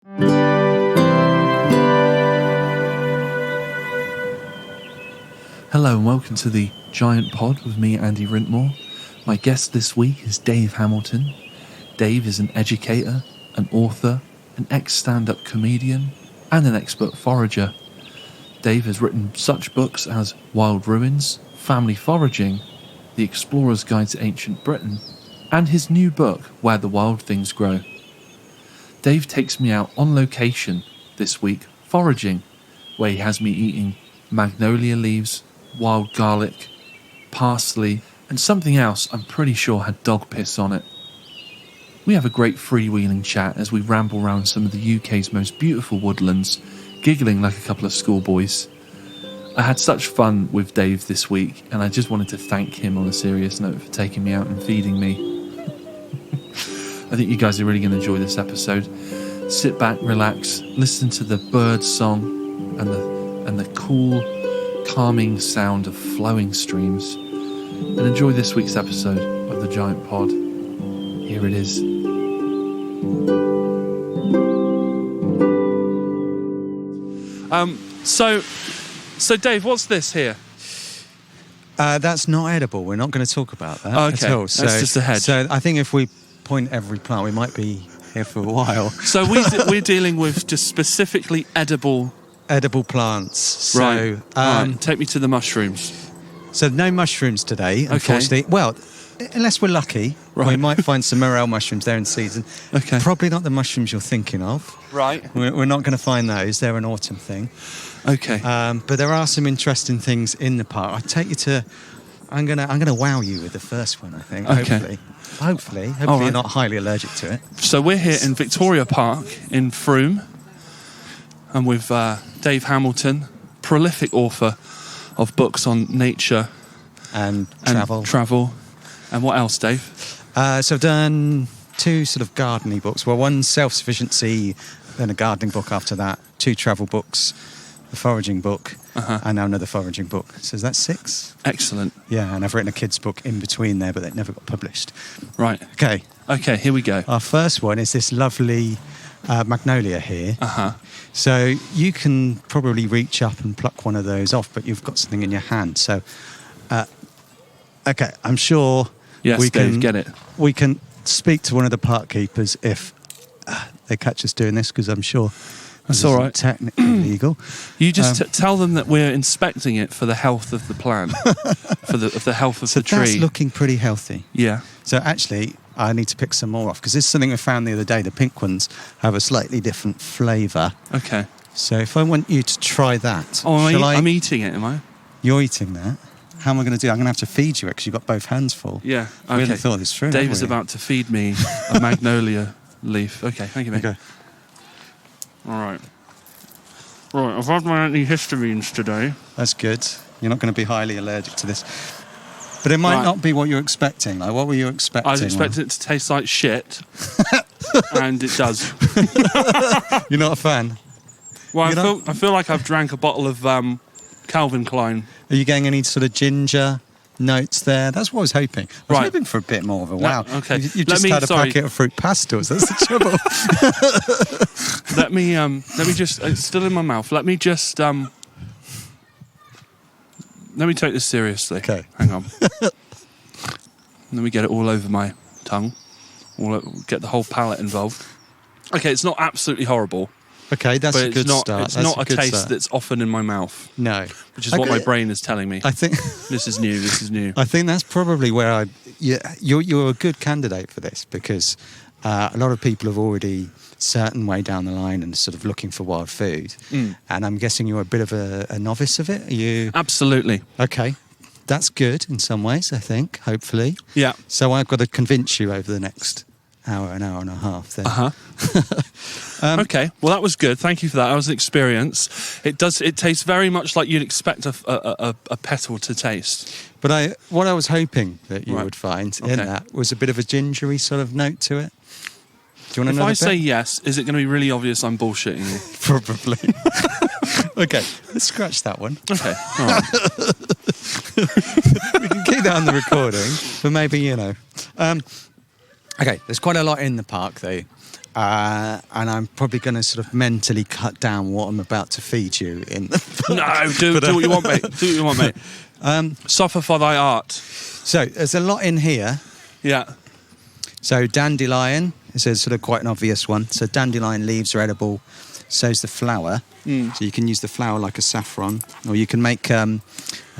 Hello and welcome to the Giant Pod with me, Andy Wrintmore. My guest this week is Dave Hamilton. Dave is an educator, an author, an ex-stand-up comedian, and an expert forager. Dave has written such books as Wild Ruins, Family Foraging, The Explorer's Guide to Ancient Britain, and his new book, Where the Wild Things Grow. Dave takes me out on location this week foraging, where he has me eating magnolia leaves, wild garlic, parsley, and something else I'm pretty sure had dog piss on it. We have a great freewheeling chat as we ramble around some of the UK's most beautiful woodlands, giggling like a couple of schoolboys. I had such fun with Dave this week, and I just wanted to thank him on a serious note for taking me out and feeding me. I think you guys are really going to enjoy this episode. Sit back, relax, listen to the bird song and the cool, calming sound of flowing streams, and enjoy this week's episode of the Giant Pod. Here it is. So Dave, what's this here? That's not edible. We're not going to talk about that okay. at all. So, that's just a hedge. So I think if we point every plant, we might be here for a while. So we're dealing with just specifically edible plants. So, right. Right. Take me to the mushrooms. So no mushrooms today, unfortunately. Okay. Well, unless we're lucky, we might find some morel mushrooms there in season. Okay. Probably not the mushrooms you're thinking of. Right. We're not going to find those. They're an autumn thing. Okay. But there are some interesting things in the park. I'll take you to. I'm gonna wow you with the first one. I think. Okay. Hopefully, you're not highly allergic to it. So we're here in Victoria Park in Frome, and with Dave Hamilton, prolific author of books on nature and travel. And what else, Dave? So I've done 2 sort of gardening books. Well, one self-sufficiency, then a gardening book after that. 2 travel books, a foraging book, and now another foraging book. So is that 6? Excellent. Yeah, and I've written a kids' book in between there, but it never got published. Right. Okay, here we go. Our first one is this lovely Magnolia here. So you can probably reach up and pluck one of those off, but you've got something in your hand. So, okay, I'm sure Dave, get it. We can speak to one of the park keepers if they catch us doing this, because I'm sure that's all right. Technically legal. You just tell them that we're inspecting it for the health of the plant, for the health of the tree. So that's looking pretty healthy. Yeah. So actually, I need to pick some more off, because this is something we found the other day. The pink ones have a slightly different flavour. Okay. So if I want you to try that... Oh, I'm eating it, am I? You're eating that? How am I going to do it? I'm going to have to feed you, because you've got both hands full. Yeah, okay. I really thought this through. Dave is about to feed me a magnolia leaf. Okay, thank you, mate. Okay. All right. Right, I've had my antihistamines today. That's good. You're not going to be highly allergic to this. But it might not be what you're expecting. Like, what were you expecting? I was expecting it to taste like shit. And it does. You're not a fan? Well, I feel like I've drank a bottle of Calvin Klein. Are you getting any sort of ginger notes there? That's what I was hoping. I was hoping for a bit more of a wow. Okay. You've just had a packet of fruit pastels. That's the trouble. Let me just... It's still in my mouth. Let me just... Let me take this seriously. Okay. Hang on. Let me get it all over my tongue. Get the whole palate involved. Okay, it's not absolutely horrible. Okay, that's a good start. It's not a taste that's often in my mouth. No. Which is what my brain is telling me. I think... This is new. I think that's probably where you're a good candidate for this, because a lot of people have already certain way down the line and sort of looking for wild food. And I'm guessing you're a bit of a novice of it. Are you? Absolutely. Okay. That's good in some ways, I think, hopefully. Yeah. So I've got to convince you over the next hour and a half then. Okay, well that was good. Thank you for that. That was an experience. It tastes very much like you'd expect a petal to taste. But what I was hoping that you would find in that was a bit of a gingery sort of note to it. Do you want to know? If I say yes, is it going to be really obvious I'm bullshitting you? Probably. Okay, let's scratch that one. Okay, all right. We can keep that on the recording, but maybe, Okay, there's quite a lot in the park, though. And I'm probably going to sort of mentally cut down what I'm about to feed you in the book. No, do what you want, mate. Do what you want, mate. Suffer for thy art. So there's a lot in here. Yeah. So dandelion is a sort of quite an obvious one. So dandelion leaves are edible, so's the flower. So you can use the flower like a saffron, or you can make a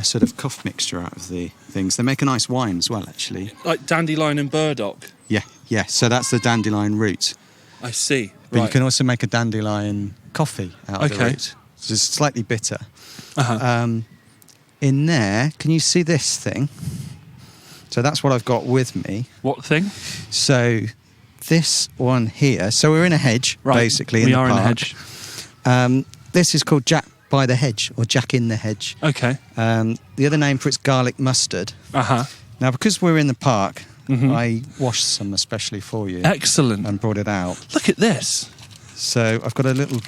sort of cough mixture out of the things. They make a nice wine as well, actually. Like dandelion and burdock. Yeah. So that's the dandelion root. I see. But right. you can also make a dandelion coffee out of the root. So it's slightly bitter. In there, can you see this thing? So that's what I've got with me. What thing? So this one here. So we're in a hedge, basically. We in are the park. in a hedge. This is called Jack by the hedge, or Jack in the hedge. Okay. The other name for it's garlic mustard. Now, because we're in the park, I washed some especially for you. Excellent. And brought it out. Look at this. So I've got a little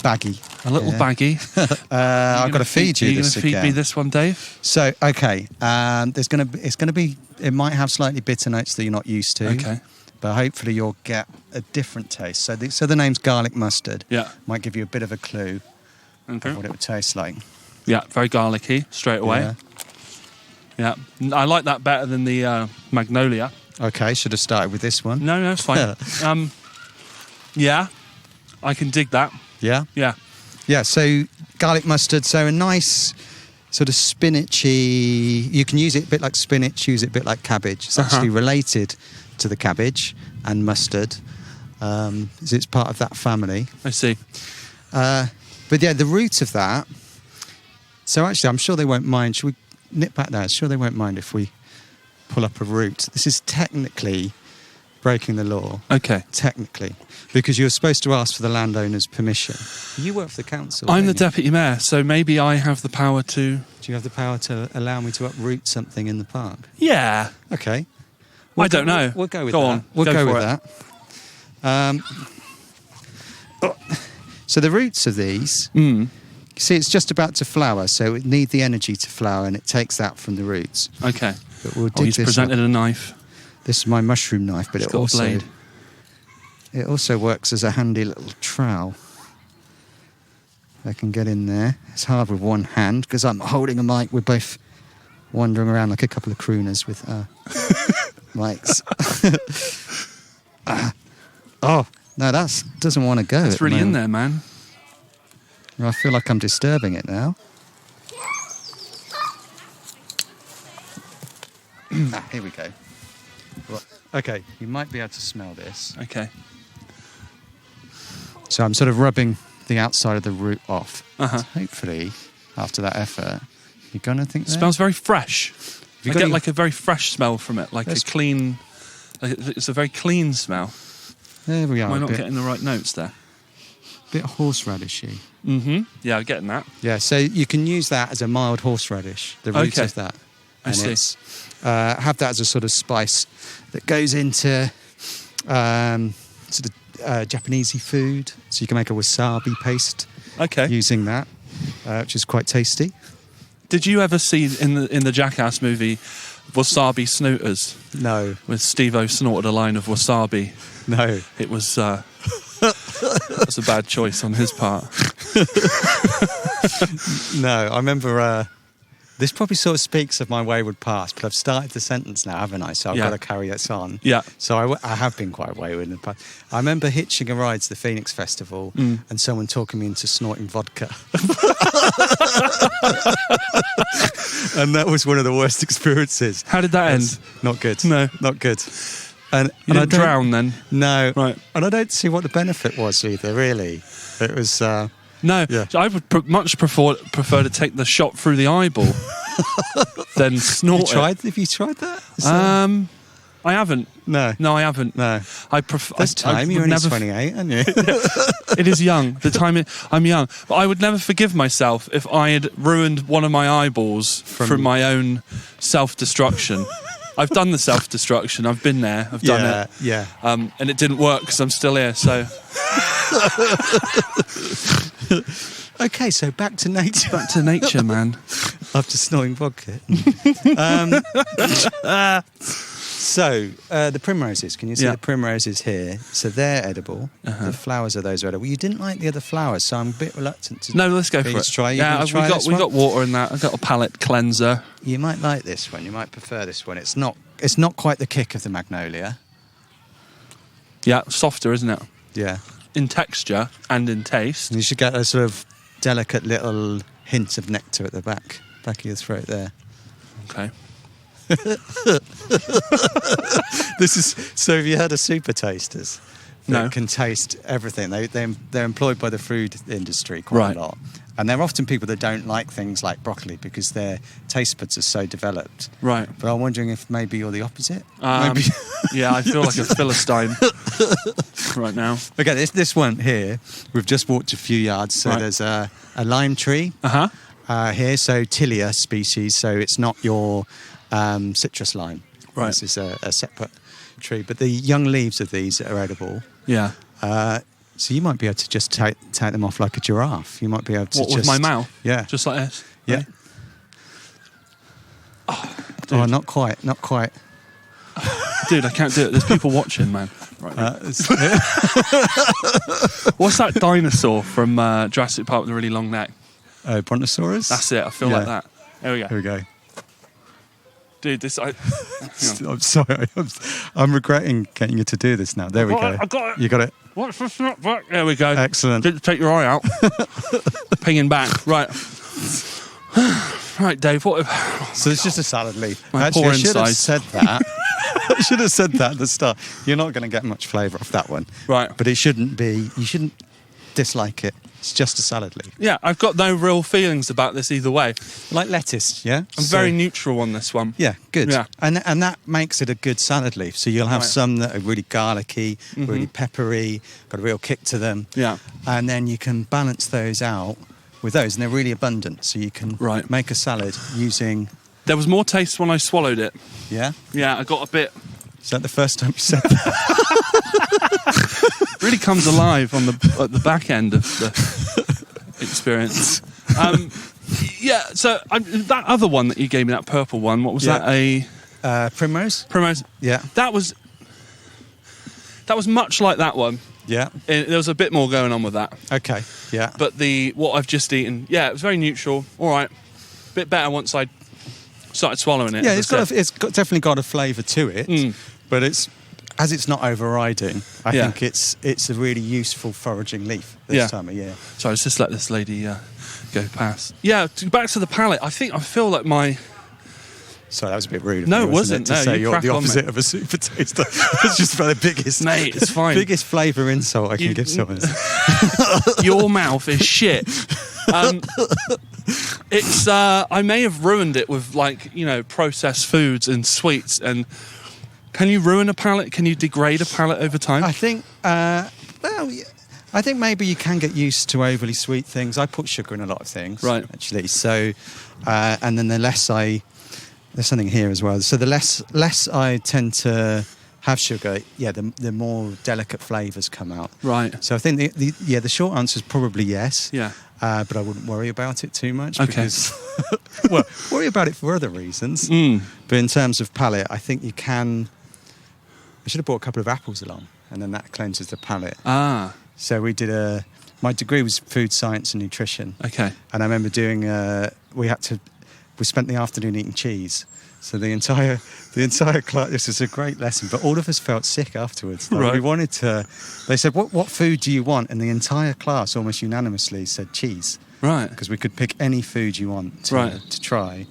baggie. A little baggie. I've got to feed you this again. Are you going to feed me this one, Dave? So, okay. It's going to be, it might have slightly bitter notes that you're not used to. Okay. But hopefully you'll get a different taste. So the name's garlic mustard. Yeah. Might give you a bit of a clue of what it would taste like. Yeah, very garlicky straight away. Yeah. I like that better than the Magnolia. Okay, should have started with this one. No, it's fine. Yeah, I can dig that. Yeah? Yeah. Yeah, so garlic mustard, so a nice sort of spinachy, you can use it a bit like spinach, use it a bit like cabbage. It's actually related to the cabbage and mustard. It's part of that family. I see. But yeah, the root of that, so actually I'm sure they won't mind, should we nip back there? I'm sure they won't mind if we pull up a root. This is technically breaking the law. Okay. Technically. Because you're supposed to ask for the landowner's permission. You work for the council. I'm the deputy mayor, so maybe I have the power to... Do you have the power to allow me to uproot something in the park? Yeah. Okay. I don't know. We'll go with Go that. on. We'll go with that. So the roots of these, you see, it's just about to flower, so it needs the energy to flower, and it takes that from the roots. Okay. But we'll dig he's this presented up. a knife. This is my mushroom knife, but It's got a blade. It also works as a handy little trowel. I can get in there. It's hard with one hand because I'm holding a mic. We're both wandering around like a couple of crooners with mics. Oh, no, that doesn't want to go. It's really in there, man. I feel like I'm disturbing it now. Here we go. Right. Okay, you might be able to smell this. Okay. So I'm sort of rubbing the outside of the root off. Hopefully, after that effort, you're going to think It smells very fresh. I get any- like a very fresh smell from it, like a clean... It's a very clean smell. There we are. Am I a not bit, getting the right notes there? bit horseradishy. Yeah, I'm getting that. Yeah, so you can use that as a mild horseradish, the root of that. I see. It's, have that as a sort of spice that goes into sort of Japanesey food. So you can make a wasabi paste using that, which is quite tasty. Did you ever see in the Jackass movie Wasabi Snooters? No. With Steve-O snorted a line of wasabi. No. It was it was a bad choice on his part. No, I remember this probably sort of speaks of my wayward past, but I've started the sentence now, haven't I? So I've got to carry this on. Yeah. So I have been quite wayward in the past. I remember hitching a ride to the Phoenix Festival and someone talking me into snorting vodka. And that was one of the worst experiences. How did that end? Not good. No. Not good. And You I didn't don't- drown then? No. Right. And I don't see what the benefit was either, really. It was... No, Yeah. I would much prefer to take the shot through the eyeball than snort Have you tried that? it. I haven't. No. No, I haven't. No. I prefer. That's time. You're only 28, aren't you? It is young. The time I'm young, but I would never forgive myself if I had ruined one of my eyeballs from my own self-destruction. I've done the self-destruction. I've been there. I've done it. Yeah. And it didn't work because I'm still here. So Okay, so back to nature. back to nature, man. After snorting vodka. So, the primroses, can you see Yeah. the primroses here? So they're edible. The flowers of those are edible. You didn't like the other flowers, so I'm a bit reluctant to... No, let's go for you it. to try. You Yeah, gonna try this we one? got water in that. I've got a palate cleanser. You might like this one. You might prefer this one. It's not quite the kick of the Magnolia. Yeah, softer, isn't it? Yeah. In texture and in taste. And you should get a sort of delicate little hint of nectar at the back of your throat there. Okay. This is so. Have you heard of supertasters? No. That can taste everything. They're employed by the food industry quite a lot, and they're often people that don't like things like broccoli because their taste buds are so developed. Right. But I'm wondering if maybe you're the opposite. Yeah, I feel like a Philistine right now. Okay, this one here, we've just walked a few yards. So there's a lime tree here, so Tilia species. So it's not your citrus lime. Right. This is a separate tree. But the young leaves of these are edible. Yeah. So you might be able to just take them off like a giraffe. You might be able to with my mouth? Yeah. Just like this? Yeah. Right? Oh, not quite. Dude, I can't do it. There's people watching, man. Right. What's that dinosaur from Jurassic Park with the really long neck? Brontosaurus? That's it. I feel like that. There we go. Here we go. Dude, this... hang on. I'm sorry. I'm regretting getting you to do this now. There we go. I got it. You got it? What's this not back? There we go. Excellent. Didn't take your eye out. Pinging back. Right. Right, Dave, what... So it's just a salad leaf. My Actually, poor I should have insides. said that. I should have said that at the start. You're not going to get much flavour off that one. Right. But it shouldn't be... You shouldn't dislike it. It's just a salad leaf. Yeah, I've got no real feelings about this either way. Like lettuce, yeah? I'm very neutral on this one. Yeah, good. Yeah. And that makes it a good salad leaf. So you'll have some that are really garlicky, really peppery, got a real kick to them. Yeah. And then you can balance those out with those, and they're really abundant. So you can make a salad using... There was more taste when I swallowed it. Yeah? Yeah, I got a bit... Is that the first time you said that? Really comes alive at the back end of the experience. Yeah, so that other one that you gave me, that purple one, what was that? Primrose? Primrose? Yeah. That was much like that one. Yeah. There was a bit more going on with that. Okay, yeah. But what I've just eaten, yeah, it was very neutral. All right. Bit better once I started swallowing it. Yeah, it's definitely got a flavour to it, but it's not overriding. I think it's a really useful foraging leaf this time of year. So let's just let this lady go past. Yeah, back to the palate. I feel like my... Sorry, that was a bit rude. No, it wasn't. To say you you're the crack on, opposite mate. of a super taster. It's just about the biggest... Mate, it's fine. Biggest flavour insult I can give someone. Your mouth is shit. It's I may have ruined it with processed foods and sweets. And can you ruin a palate? Can you degrade a palate over time? I think I think maybe you can get used to overly sweet things. I put sugar in a lot of things, right? Actually, so and then there's something here as well. So the less I tend to have sugar, the more delicate flavours come out. Right. So I think the short answer is probably yes. Yeah. But I wouldn't worry about it too much because, worry about it for other reasons. But in terms of palate, I think you can. I should have brought a couple of apples along, and then that cleanses the palate. Ah. So we did my degree was food science and nutrition. Okay. And I remember doing. We spent the afternoon eating cheese. So the entire class, this was a great lesson, but all of us felt sick afterwards. We wanted to, they said, what food do you want? And the entire class almost unanimously said cheese. Right. Because we could pick any food you want to try.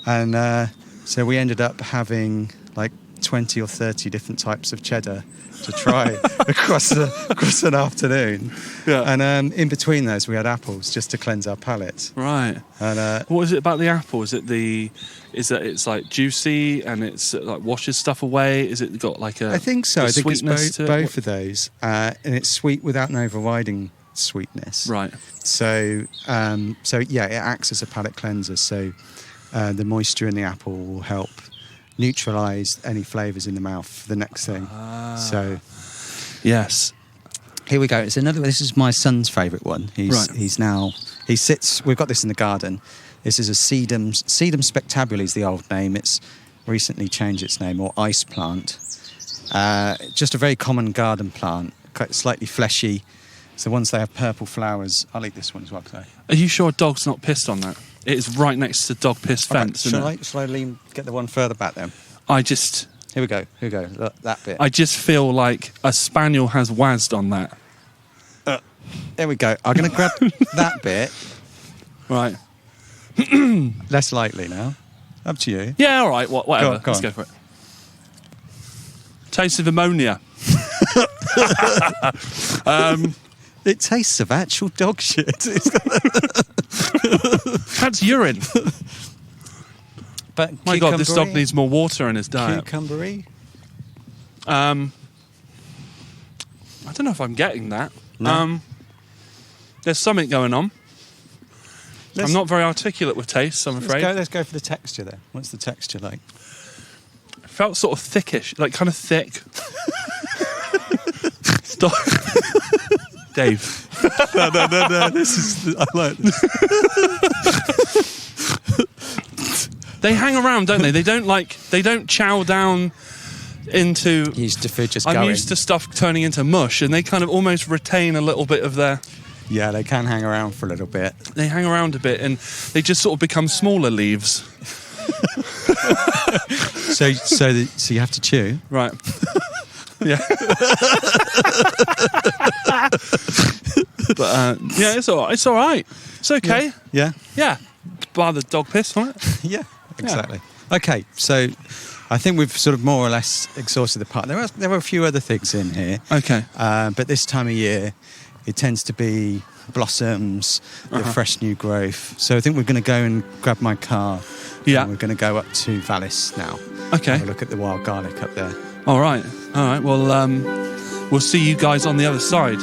And so we ended up having like 20 or 30 different types of cheddar to try across an afternoon. Yeah. And in between those, we had apples just to cleanse our palates. Right. And what is it about the apple? Is that it's like juicy and it's like washes stuff away? Is it got like a? I think so. I think it's both of those, and it's sweet without an overriding sweetness. Right. So it acts as a palate cleanser. So the moisture in the apple will help neutralise any flavours in the mouth for the next thing. So, yes. Here we go. This is my son's favourite one. He sits. We've got this in the garden. This is a Sedum. Sedum spectabile is the old name. It's recently changed its name, or ice plant. Just a very common garden plant, quite slightly fleshy. So once they have purple flowers, I'll eat this one as well. Are you sure dog's not pissed on that? It is right next to dog piss fence. Right, shall I get the one further back then? Here we go. Look, that bit. I just feel like a spaniel has wazzed on that. There we go. I'm going to grab that bit. Right. Less lightly now. Up to you. Yeah, all right. Whatever. Go Let's on. go for it. Taste of ammonia. It tastes of actual dog shit. That's urine. But My God, this dog needs more water in his diet. Cucumbery? I don't know if I'm getting that. No. There's something going on. I'm not very articulate with taste, I'm afraid. Let's go for the texture then. What's the texture like? It felt sort of thickish, like kind of thick. Stop. Dave. No. This is... I like this. They hang around, don't they? They don't chow down into... Used to food just I'm going. used to stuff turning into mush, and they kind of almost retain a little bit of their... Yeah, they can hang around for a little bit. They hang around a bit, and they just sort of become smaller leaves. So you have to chew. Right. Yeah. But yeah, it's all right. It's all right. It's okay. Yeah. Yeah. Bar the dog piss on it. Yeah. Exactly. Yeah. Okay, so I think we've sort of more or less exhausted the part. There were a few other things in here. Okay. But this time of year, it tends to be blossoms, the fresh new growth. So I think we're going to go and grab my car. Yeah. And we're going to go up to Vallis now. Okay. Have a look at the wild garlic up there. All right. Well, we'll see you guys on the other side.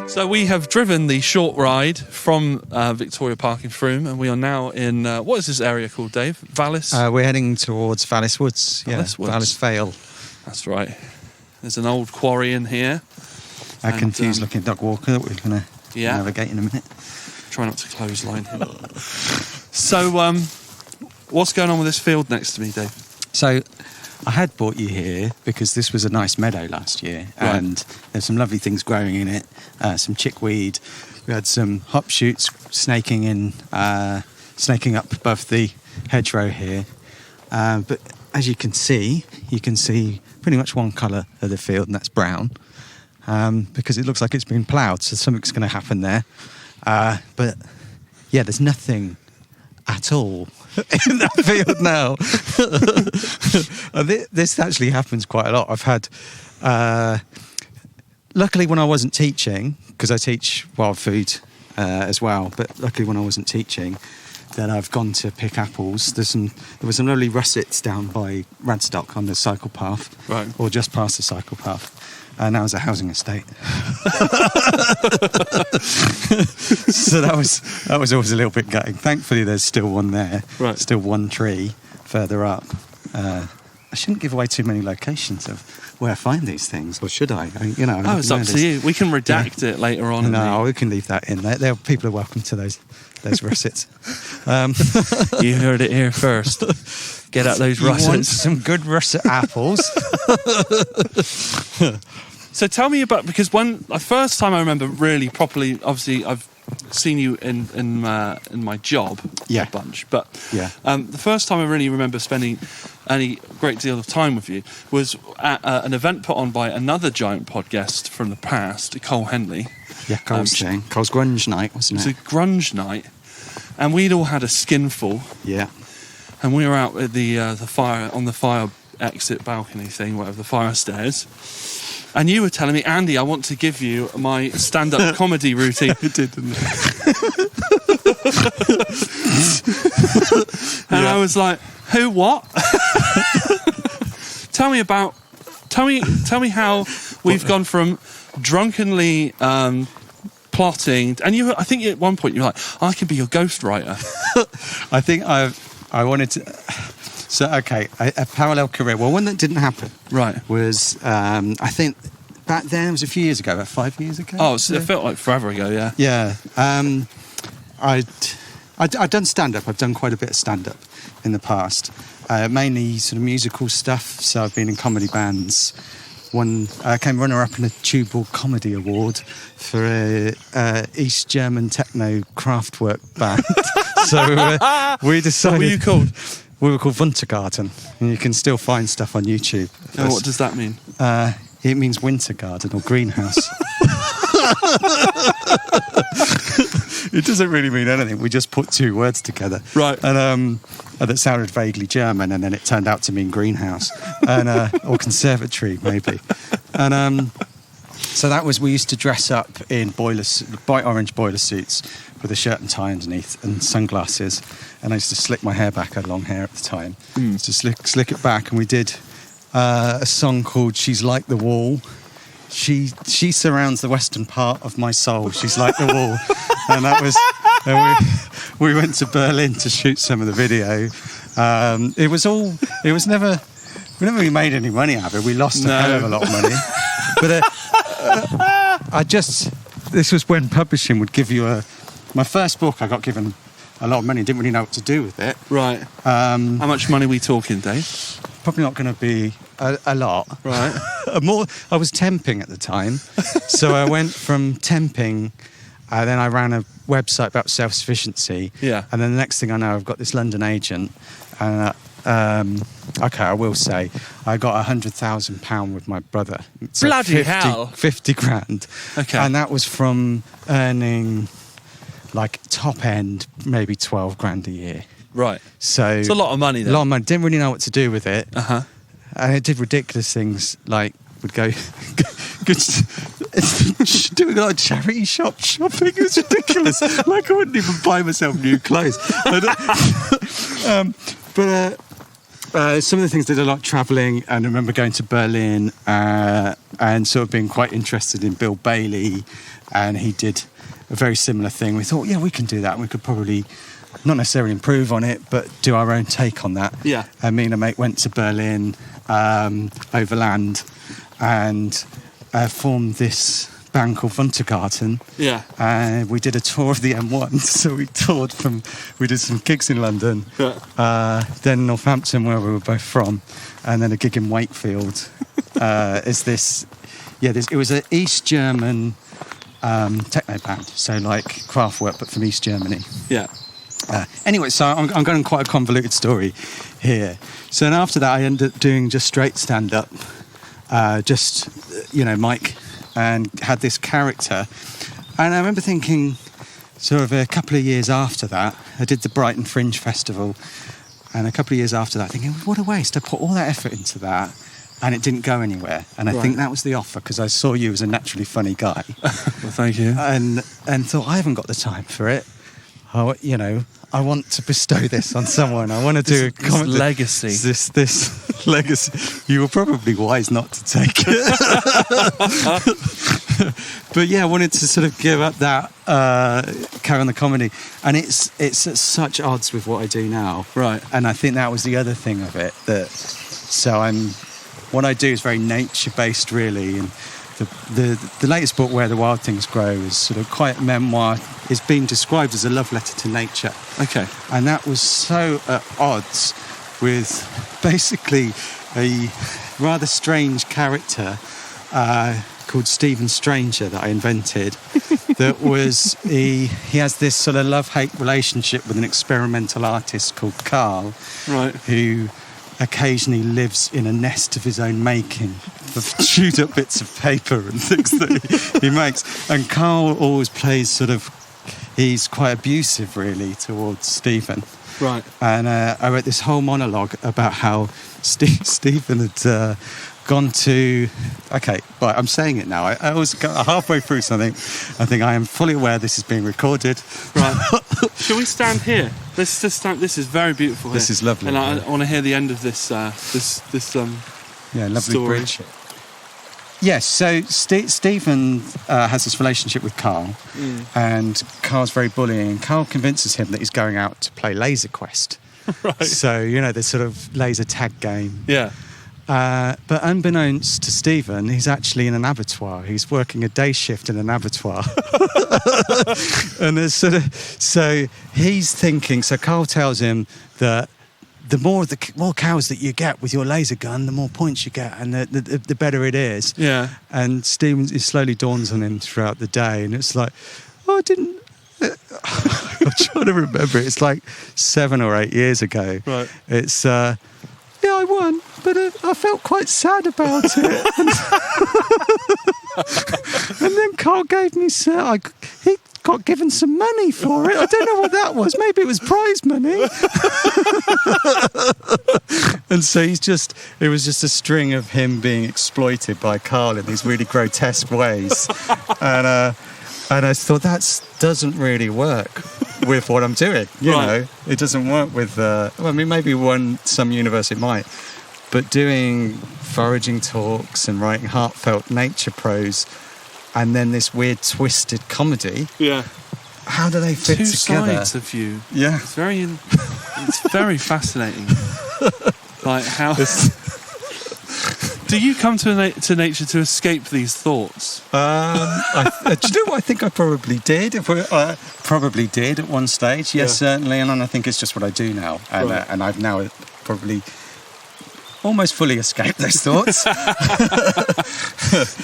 So we have driven the short ride from Victoria Park in Frome, and we are now in, what is this area called, Dave? Vallis? We're heading towards Vallis Woods. Vallis Woods. Vallis Vale. That's right. There's an old quarry in here. A confused looking dog walker that we're going to navigate in a minute. Try not to clothesline him. So, what's going on with this field next to me, Dave? So, I had brought you here because this was a nice meadow last year, and there's some lovely things growing in it. Some chickweed. We had some hop shoots snaking up above the hedgerow here. But as you can see pretty much one colour of the field, and that's brown, because it looks like it's been ploughed. So something's going to happen there. But yeah, there's nothing at all in that field now. This actually happens quite a lot. I've had, luckily when I wasn't teaching, because I teach wild food as well, but luckily when I wasn't teaching, then I've gone to pick apples. There were some lovely russets down by Radstock on the cycle path, or just past the cycle path. And that was a housing estate. So that was always a little bit gutting. Thankfully, there's still one there. Right. Still one tree further up. I shouldn't give away too many locations of where I find these things, or should I? It's up to you. We can redact it later on. No, we can leave that in. People are welcome to those russets. You heard it here first. Get out those russets. You want some good russet apples. So tell me about, because when the first time I remember really properly, obviously I've seen you in my job a bunch, but the first time I really remember spending any great deal of time with you was at an event put on by another giant podcast from the past, Cole Henley. Yeah, Cole's grunge night, wasn't it? It was a grunge night, and we'd all had a skinful. Yeah. And we were out at the fire exit balcony thing, whatever, the fire stairs. And you were telling me, Andy, I want to give you my stand-up comedy routine. I did, didn't I? And I was like, who, what? Tell me how we've gone from drunkenly plotting, and I think at one point you were like, I can be your ghostwriter. I think I wanted to. So, okay, a parallel career. Well, one that didn't happen. Right. Was, I think, back then, it was a few years ago, about 5 years ago. Oh, so it felt like forever ago, yeah. Yeah. I'd done stand-up. I've done quite a bit of stand-up in the past. Mainly sort of musical stuff. So I've been in comedy bands. I came runner-up in a Tubal Comedy Award for a East German techno Kraftwerk band. So we decided... What were you called? We were called Wintergarten, and you can still find stuff on YouTube. And what does that mean? It means winter garden or greenhouse. It doesn't really mean anything. We just put two words together. Right. And that sounded vaguely German, and then it turned out to mean greenhouse and or conservatory, maybe. And so that was, we used to dress up in bright orange boiler suits with a shirt and tie underneath and sunglasses. And I used to slick my hair back. I had long hair at the time. Used to slick it back, and we did a song called "She's Like the Wall." She surrounds the western part of my soul. She's like the wall, and that was. And we went to Berlin to shoot some of the video. It was never. We never really made any money out of it. We lost a hell of a lot of money. But this was when publishing would give you my first book. I got given a lot of money. Didn't really know what to do with it. Right. How much money are we talking, Dave? Probably not going to be a lot. Right. I was temping at the time. So I went from temping, then I ran a website about self-sufficiency. Yeah. And then the next thing I know, I've got this London agent. And okay, I will say, I got £100,000 with my brother. So Bloody hell. 50 grand. Okay. And that was from earning, like, top end, maybe 12 grand a year. Right. So it's a lot of money then. A lot of money. Didn't really know what to do with it. Uh-huh. And it did ridiculous things, like would go doing a lot of charity shopping. It was ridiculous. Like I wouldn't even buy myself new clothes. But some of the things did a lot of travelling, and I remember going to Berlin and sort of being quite interested in Bill Bailey, and he did a very similar thing. We thought, yeah, we can do that. We could probably not necessarily improve on it, but do our own take on that. Yeah. And me and a mate went to Berlin overland and formed this band called Wintergarten. Yeah. And we did a tour of the M1. So we did some gigs in London, then Northampton, where we were both from, and then a gig in Wakefield. It was an East German techno band, so like Kraftwerk, but from East Germany. Yeah. Anyway, so I'm going quite a convoluted story here. So then after that, I ended up doing just straight stand-up, Mike, and had this character. And I remember thinking, sort of a couple of years after that, I did the Brighton Fringe Festival, and a couple of years after that, thinking, what a waste. I put all that effort into that, and it didn't go anywhere. And I think that was the offer, because I saw you as a naturally funny guy. Well, thank you. And thought, I haven't got the time for it. I want to bestow this on someone. I want to do this legacy. This legacy. You were probably wise not to take it. But yeah, I wanted to sort of give up that, carry on the comedy. And it's at such odds with what I do now. Right. And I think that was the other thing of it. What I do is very nature-based, really. And the latest book, Where the Wild Things Grow, is sort of quite a memoir. It's been described as a love letter to nature. Okay. And that was so at odds with basically a rather strange character called Stephen Stranger that I invented. That was he has this sort of love-hate relationship with an experimental artist called Carl, right? Who occasionally lives in a nest of his own making of chewed up bits of paper and things that he makes. And Carl always plays he's quite abusive really towards Stephen. Right. And I wrote this whole monologue about how Stephen had gone to... Okay, right, I'm saying it now. I always go halfway through something. I think I am fully aware this is being recorded. Right. Shall we stand here? Let's just stand. This is very beautiful here. This is lovely. And I want to hear the end of this lovely story. Bridge. Yes, so Stephen has this relationship with Carl, and Carl's very bullying. Carl convinces him that he's going out to play Laser Quest. Right. So, the sort of laser tag game. Yeah. But unbeknownst to Stephen, he's actually in an abattoir. He's working a day shift in an abattoir. And there's so he's thinking, so Carl tells him that the more cows that you get with your laser gun, the more points you get, and the better it is. Yeah. And Stephen, it slowly dawns on him throughout the day, and it's like, I didn't. I'm trying to remember. It's like 7 or 8 years ago. Right. It's I won, but I felt quite sad about it. And then Carl gave me he got given some money for it. I don't know what that was. Maybe it was prize money. And so it was just a string of him being exploited by Carl in these really grotesque ways. And I thought that doesn't really work with what I'm doing. You know, it doesn't work with. Maybe some universe it might, but doing foraging talks and writing heartfelt nature prose, and then this weird twisted comedy. Yeah. How do they fit Two together? sides of you. Yeah. It's very fascinating. Like how. Do you come to nature to escape these thoughts? Do you know what? I think I probably did. Probably did at one stage. Yes, certainly. And I think it's just what I do now. And I've now probably almost fully escaped those thoughts.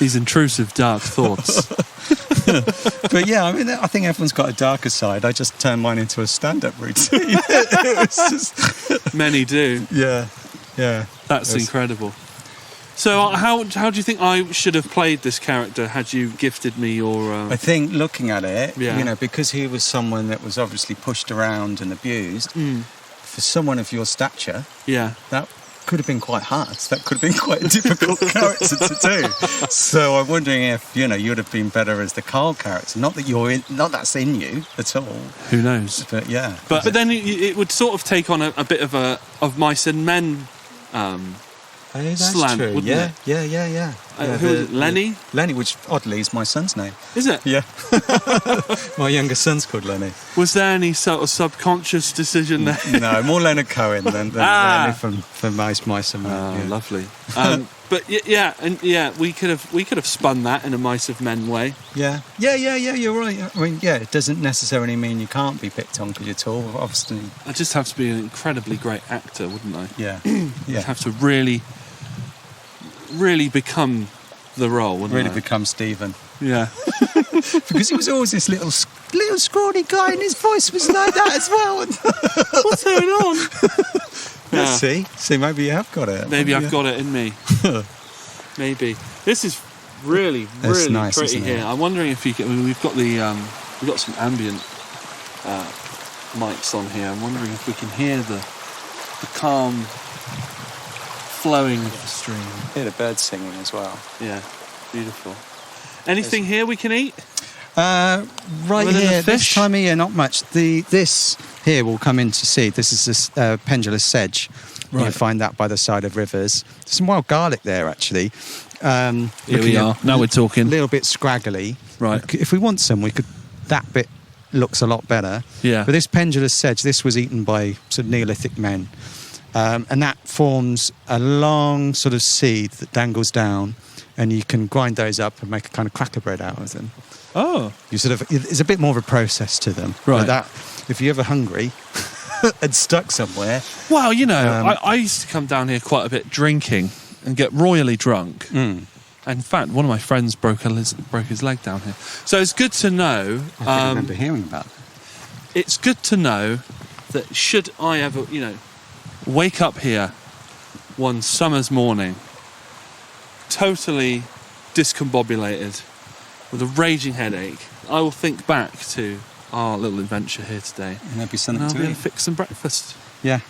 These intrusive, dark thoughts. But yeah, I think everyone's got a darker side. I just turned mine into a stand-up routine. It was just... Many do. Yeah. That's incredible. So how do you think I should have played this character had you gifted me your... I think looking at it, because he was someone that was obviously pushed around and abused, for someone of your stature, that could have been quite hard. That could have been quite a difficult character to do. So I'm wondering if, you'd have been better as the Carl character. Not that that's in you at all. Who knows? But yeah. But then it would sort of take on a bit of mice and men... that's slant, true. Wouldn't it? Yeah. Who is it? Lenny? Lenny, which oddly is my son's name. Is it? Yeah. My younger son's called Lenny. Was there any sort of subconscious decision there? No, more Leonard Cohen than Lenny from Mice and Men. Oh, lovely. But we could have spun that in a Mice of Men way. Yeah. You're right. It doesn't necessarily mean you can't be picked on because you're tall. Obviously, I'd just have to be an incredibly great actor, wouldn't I? Yeah. You'd have to really become the role, wouldn't really I? become Stephen. Yeah. Because he was always this little scrawny guy, and his voice was like that as well. What's going on? Yeah. See, maybe you have got it. Maybe I've got it in me. Maybe. This is really nice, pretty here. I'm wondering if we've got we've got some ambient mics on here. I'm wondering if we can hear the calm flowing of the stream. Hear the birds singing as well. Yeah, beautiful. Anything here we can eat? Right here, fish? this time of year, not much. This here will come into seed. This is this pendulous sedge. Right. You can find that by the side of rivers. There's some wild garlic there, actually. Here we are. Now we're talking. A little bit scraggly. Right. If we want some, we could... That bit looks a lot better. Yeah. But this pendulous sedge, this was eaten by sort of Neolithic men. And that forms a long sort of seed that dangles down, and you can grind those up and make a kind of cracker bread out of them. Oh. It's a bit more of a process to them. Right. But if you're ever hungry and stuck somewhere... Well, I used to come down here quite a bit drinking and get royally drunk. In fact, one of my friends broke his leg down here. So it's good to know... I remember hearing about that. It's good to know that should I ever, wake up here one summer's morning, totally discombobulated, with a raging headache, I will think back to our little adventure here today. And there'll be something and to I'll be eat. fix some breakfast. Yeah.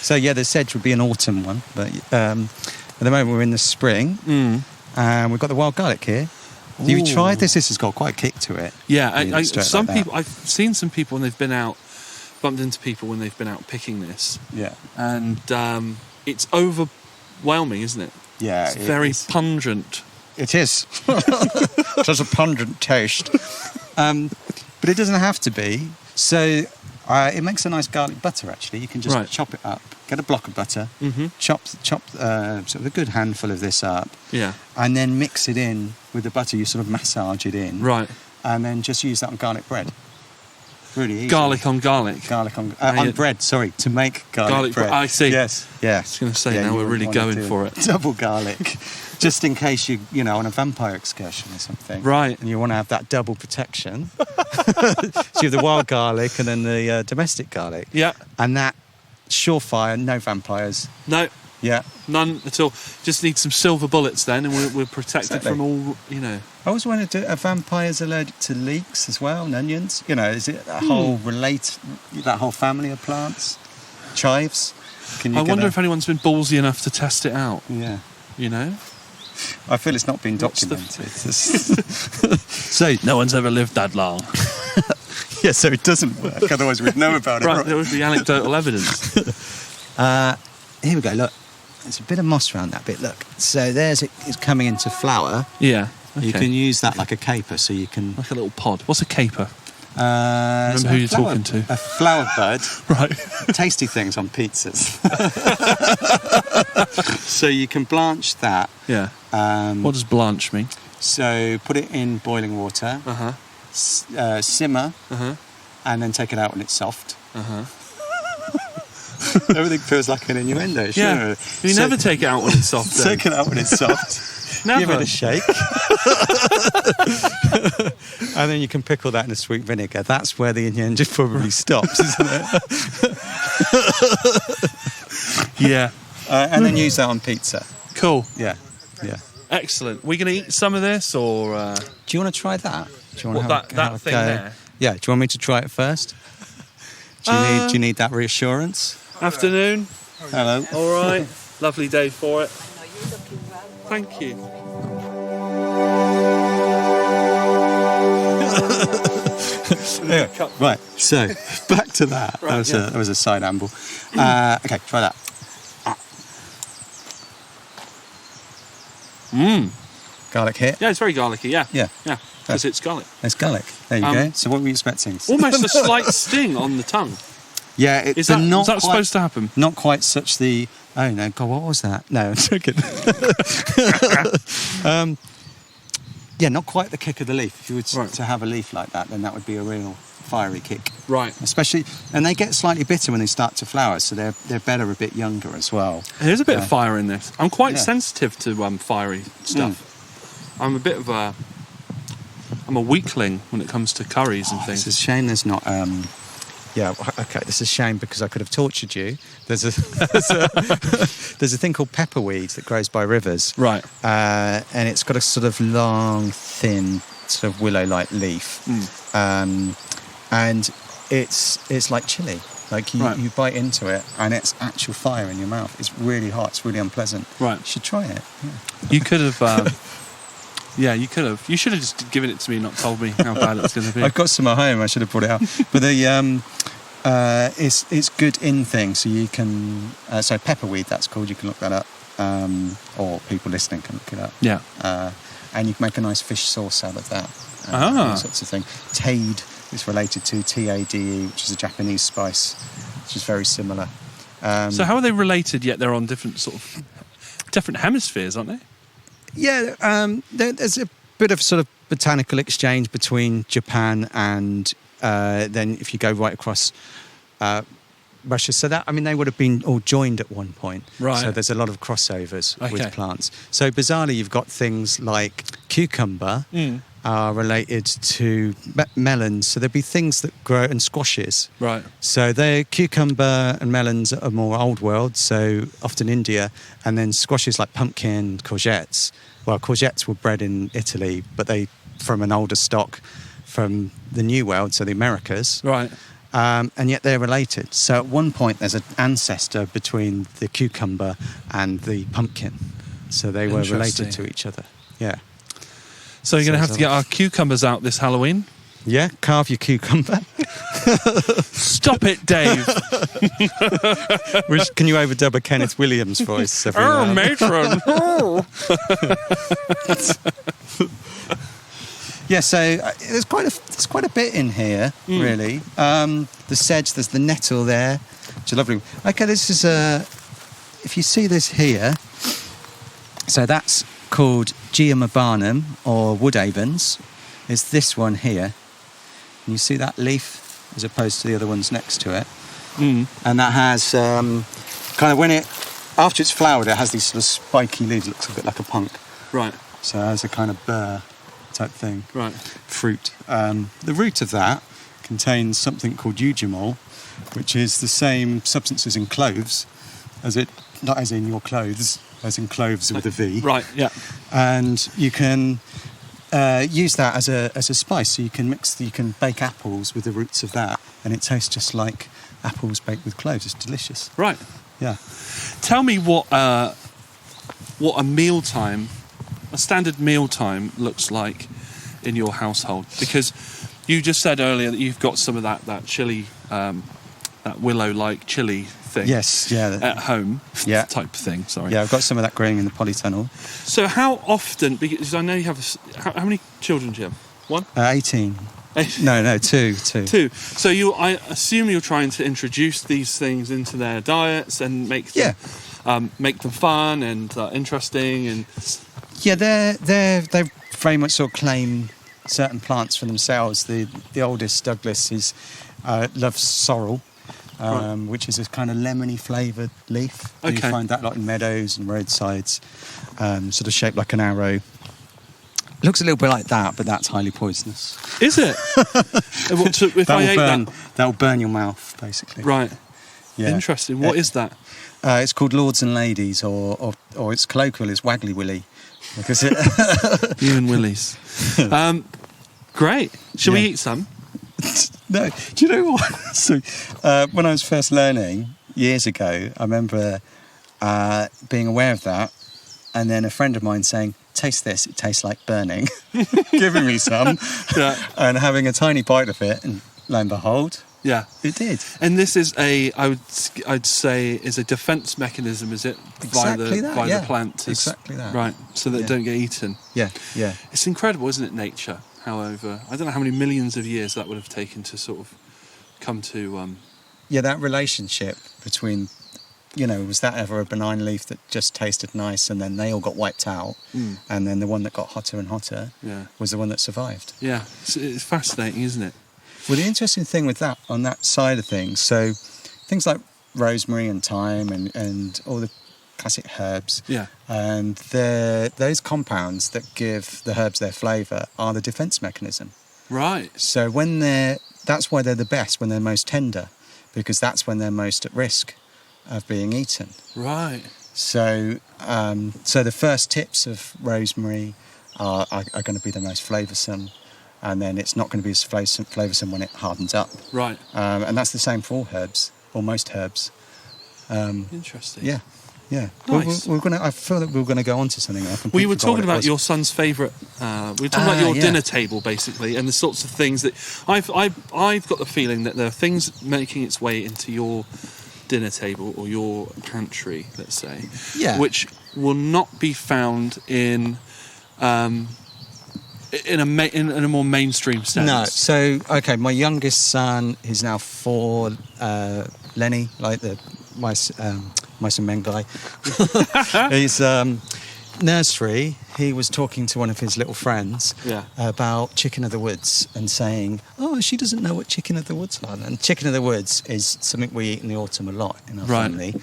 So, the sedge would be an autumn one, but at the moment we're in the spring, and we've got the wild garlic here. Have you tried this? This has got quite a kick to it. Yeah, I've seen some people when they've been out, bumped into people when they've been out picking this. Yeah. And it's overwhelming, isn't it? Yeah. It's very pungent. It is. It has a pungent taste. But it doesn't have to be. So It makes a nice garlic butter, actually. You can just chop it up, get a block of butter, chop sort of a good handful of this up, and then mix it in with the butter. You sort of massage it in, right, and then just use that on garlic bread. Really easy. Garlic on garlic. Garlic on bread. Sorry, to make garlic bread. I see. Yes. I was going to say now we're really going for it. Double garlic, just in case you on a vampire excursion or something. Right. And you want to have that double protection. So you have the wild garlic and then the domestic garlic. Yeah. And that surefire, no vampires. No. Yeah. None at all. Just need some silver bullets then, and we're protected from all, I always wanted to. Are vampires allergic to leeks as well, and onions? Is it that whole that whole family of plants? Chives? I wonder if anyone's been ballsy enough to test it out. Yeah. I feel it's not been documented. So no one's ever lived that long. Yeah, so it doesn't work. Otherwise we'd know about it. Right, there would be anecdotal evidence. Here we go, look. There's a bit of moss around that bit, look. So it's coming into flower. Yeah. Okay. You can use that like a caper, so you can... Like a little pod. What's a caper? Remember who you're talking to. A flower bud. Right. Tasty things on pizzas. So you can blanch that. Yeah. What does blanch mean? So put it in boiling water. Simmer. And then take it out when it's soft. Everything feels like an innuendo, sure. Yeah. You never take it out when it's soft, then. Take it out when it's soft. Never. Give it a shake. And then you can pickle that in a sweet vinegar. That's where the innuendo probably stops, isn't it? Yeah. And then use that on pizza. Cool. Yeah. Excellent. We're going to eat some of this, or... Do you want to try that? Do you want that thing there? Yeah. Do you want me to try it first? Do you need that reassurance? Afternoon. Hello. All right. Lovely day for it. Thank you. Anyway, right, so back to that. Right, that was a side amble. Okay, try that. Garlic hit? Yeah, it's very garlicky, yeah. Yeah. Yeah, because it's garlic. It's garlic. There you go. So what were you expecting? Almost a slight sting on the tongue. Yeah, is that supposed to happen? Not quite such the... Oh, no, God, what was that? No, I'm joking. Yeah, not quite the kick of the leaf. If you were to have a leaf like that, then that would be a real fiery kick. Right. Especially... And they get slightly bitter when they start to flower, so they're better a bit younger as well. There's a bit of fire in this. I'm quite sensitive to fiery stuff. I'm a bit of a... I'm a weakling when it comes to curries and things. It's a shame there's not... Yeah, okay, this is a shame because I could have tortured you. There's a thing called pepperweed that grows by rivers. Right. And it's got a sort of long, thin, sort of willow-like leaf. And it's like chili. Like you bite into it and it's actual fire in your mouth. It's really hot, it's really unpleasant. Right. You should try it. Yeah. You could have... Yeah, you could have. You should have just given it to me and not told me how bad it's going to be. I've got some at home. I should have brought it out. But it's good in thing. So you can... so pepperweed, that's called. You can look that up. Or people listening can look it up. Yeah. And you can make a nice fish sauce out of that. All sorts of things. Tade is related to Tade, which is a Japanese spice, which is very similar. So how are they related, yet they're on different hemispheres, aren't they? Yeah, there's a bit of sort of botanical exchange between Japan and then if you go right across Russia. So that, they would have been all joined at one point. Right. So there's a lot of crossovers with plants. So bizarrely, you've got things like cucumber are related to melons. So there'd be things that grow, and squashes. Right. So cucumber and melons are more old world, so often India, and then squashes like pumpkin, courgettes. Well, courgettes were bred in Italy, but they from an older stock from the New World, so the Americas. Right. And yet they're related. So at one point there's an ancestor between the cucumber and the pumpkin. So they were related to each other. Yeah. So you're going to have to get our cucumbers out this Halloween? Yeah, carve your cucumber. Stop it, Dave. Can you overdub a Kenneth Williams voice? Matron. Yeah, so there's quite a bit in here, really. The sedge, there's the nettle there, which is lovely. Okay, this is if you see this here, so that's called Geomabanum or Woodavens. Is this one here. And you see that leaf as opposed to the other ones next to it. And that has kind of after it's flowered, it has these sort of spiky leaves. It looks a bit like a punk. Right. So it has a kind of burr type thing. Right. Fruit. The root of that contains something called eugemol, which is the same substance as in cloves, not as in your clothes, as in cloves with a V. Right. Yeah. And you can use that as a spice. So you can bake apples with the roots of that, and it tastes just like apples baked with cloves. It's delicious. Right. Yeah. Tell me what a standard mealtime looks like in your household, because you just said earlier that you've got some of that chili, that willow-like chili thing. Yes. Yeah. At home. Yeah. Type thing. Sorry. Yeah, I've got some of that growing in the polytunnel. So how often? Because I know you have. How many children do you have? One. 18. No, two. Two. So I assume you're trying to introduce these things into their diets and make them fun and interesting and. Yeah, they very much sort of claim certain plants for themselves. The oldest, Douglas, loves sorrel, which is a kind of lemony flavoured leaf. Okay. You find that a lot in meadows and roadsides, sort of shaped like an arrow. It looks a little bit like that, but that's highly poisonous. Is it? If I ate that? That'll burn your mouth, basically. Right. Yeah. Interesting. What is that? It's called Lords and Ladies, or its colloquial is Waggly Willy. Because you and Willies. Great. Shall we eat some? No. Do you know what? So, when I was first learning years ago, I remember being aware of that, and then a friend of mine saying, "Taste this. It tastes like burning." Giving me some, and having a tiny bite of it, and lo and behold. Yeah, it did. And this is I'd say, is a defence mechanism, is it? Exactly by the plant. Exactly that. Right, so that it don't get eaten. Yeah. It's incredible, isn't it, nature? However, I don't know how many millions of years that would have taken to sort of come to... Yeah, that relationship between, was that ever a benign leaf that just tasted nice and then they all got wiped out, and then the one that got hotter and hotter was the one that survived? Yeah, it's fascinating, isn't it? Well, the interesting thing with that, on that side of things, so things like rosemary and thyme and all the classic herbs, and those compounds that give the herbs their flavour are the defence mechanism. Right. So that's why they're the best, when they're most tender, because that's when they're most at risk of being eaten. Right. So the first tips of rosemary are going to be the most flavoursome. And then it's not going to be as flavoursome when it hardens up. Right. And that's the same for all herbs, or most herbs. Interesting. Yeah. Nice. I feel that we're going to go on to something. We were talking about your son's favourite. We were talking about your dinner table, basically, and the sorts of things that I've got the feeling that there are things making its way into your dinner table or your pantry, let's say, which will not be found in a more mainstream sense. No. So, okay, my youngest son, who's now 4, Lenny, like the mice and men guy. He's nursery. He was talking to one of his little friends about chicken of the woods and saying, "Oh, she doesn't know what chicken of the woods are." And chicken of the woods is something we eat in the autumn a lot in our family,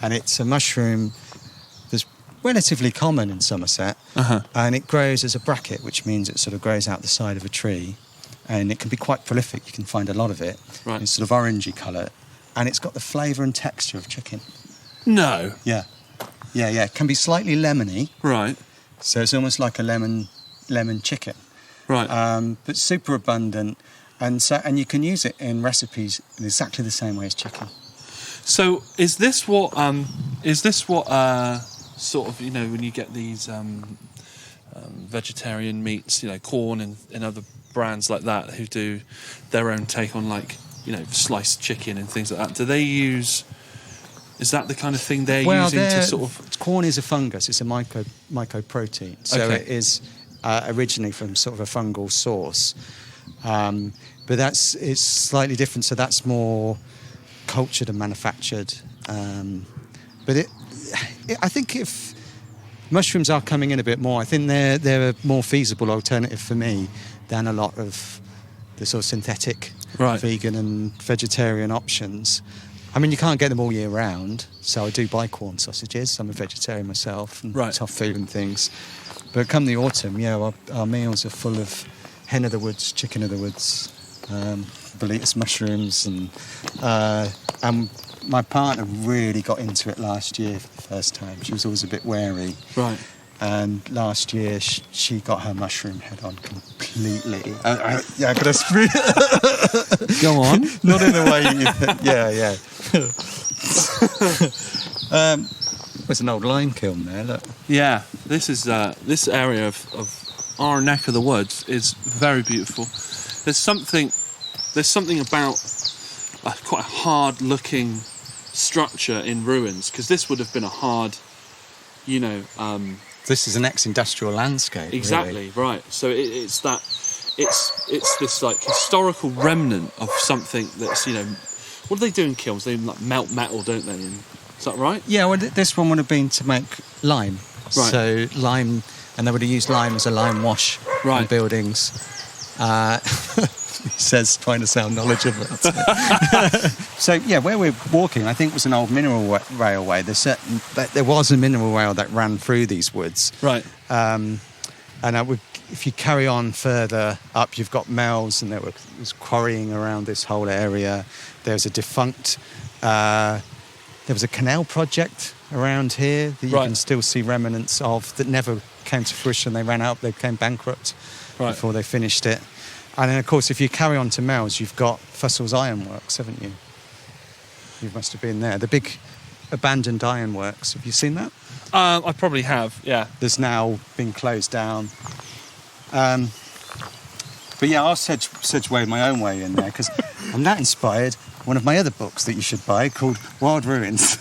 and it's a mushroom that's relatively common in Somerset, and it grows as a bracket, which means it sort of grows out the side of a tree, and it can be quite prolific. You can find a lot of it. Right. It's sort of orangey colour, and it's got the flavour and texture of chicken. No. Yeah. It can be slightly lemony. Right. So it's almost like a lemon chicken. Right. But super abundant, and you can use it in recipes in exactly the same way as chicken. So is this what sort of, when you get these vegetarian meats, Corn and other brands like that who do their own take on sliced chicken and things like that, do they use... Is that the kind of thing they're using to sort of... Corn is a fungus. It's a mycoprotein. So it is originally from sort of a fungal source. But it's slightly different, so that's more cultured and manufactured. But I think if mushrooms are coming in a bit more, I think they're a more feasible alternative for me than a lot of the sort of synthetic vegan and vegetarian options. I mean, you can't get them all year round, so I do buy corn sausages. I'm a vegetarian myself, and tofu and things. But come the autumn, our meals are full of hen of the woods, chicken of the woods, boletus mushrooms, and my partner really got into it last year for the first time. She was always a bit wary. Right. And last year, she got her mushroom head on completely. Could I speak? Go on. Not in the way you think. Yeah. There's an old lime kiln there, look. Yeah, this is this area of our neck of the woods is very beautiful. There's something about quite a hard-looking structure in ruins, because this would have been a hard, This is an ex-industrial landscape. Exactly, really. Right. So it's this like historical remnant of something that's, what do they do in kilns? They like melt metal, don't they? Is that right? Yeah, well, this one would have been to make lime. Right. So lime, and they would have used lime as a lime wash in buildings. He says, trying to sound knowledgeable. So, where we're walking, I think was an old mineral railway. There was a mineral rail that ran through these woods. Right. And if you carry on further up, you've got mills, and there was quarrying around this whole area. There's a defunct... there was a canal project around here that you can still see remnants of that never came to fruition. They ran out, they became bankrupt before they finished it. And then, of course, if you carry on to Mells, you've got Fussell's Ironworks, haven't you? You must have been there. The big abandoned ironworks. Have you seen that? I probably have, yeah. There's now been closed down. But yeah, I'll sedge my own way in there, because I'm that inspired. One of my other books that you should buy called Wild Ruins.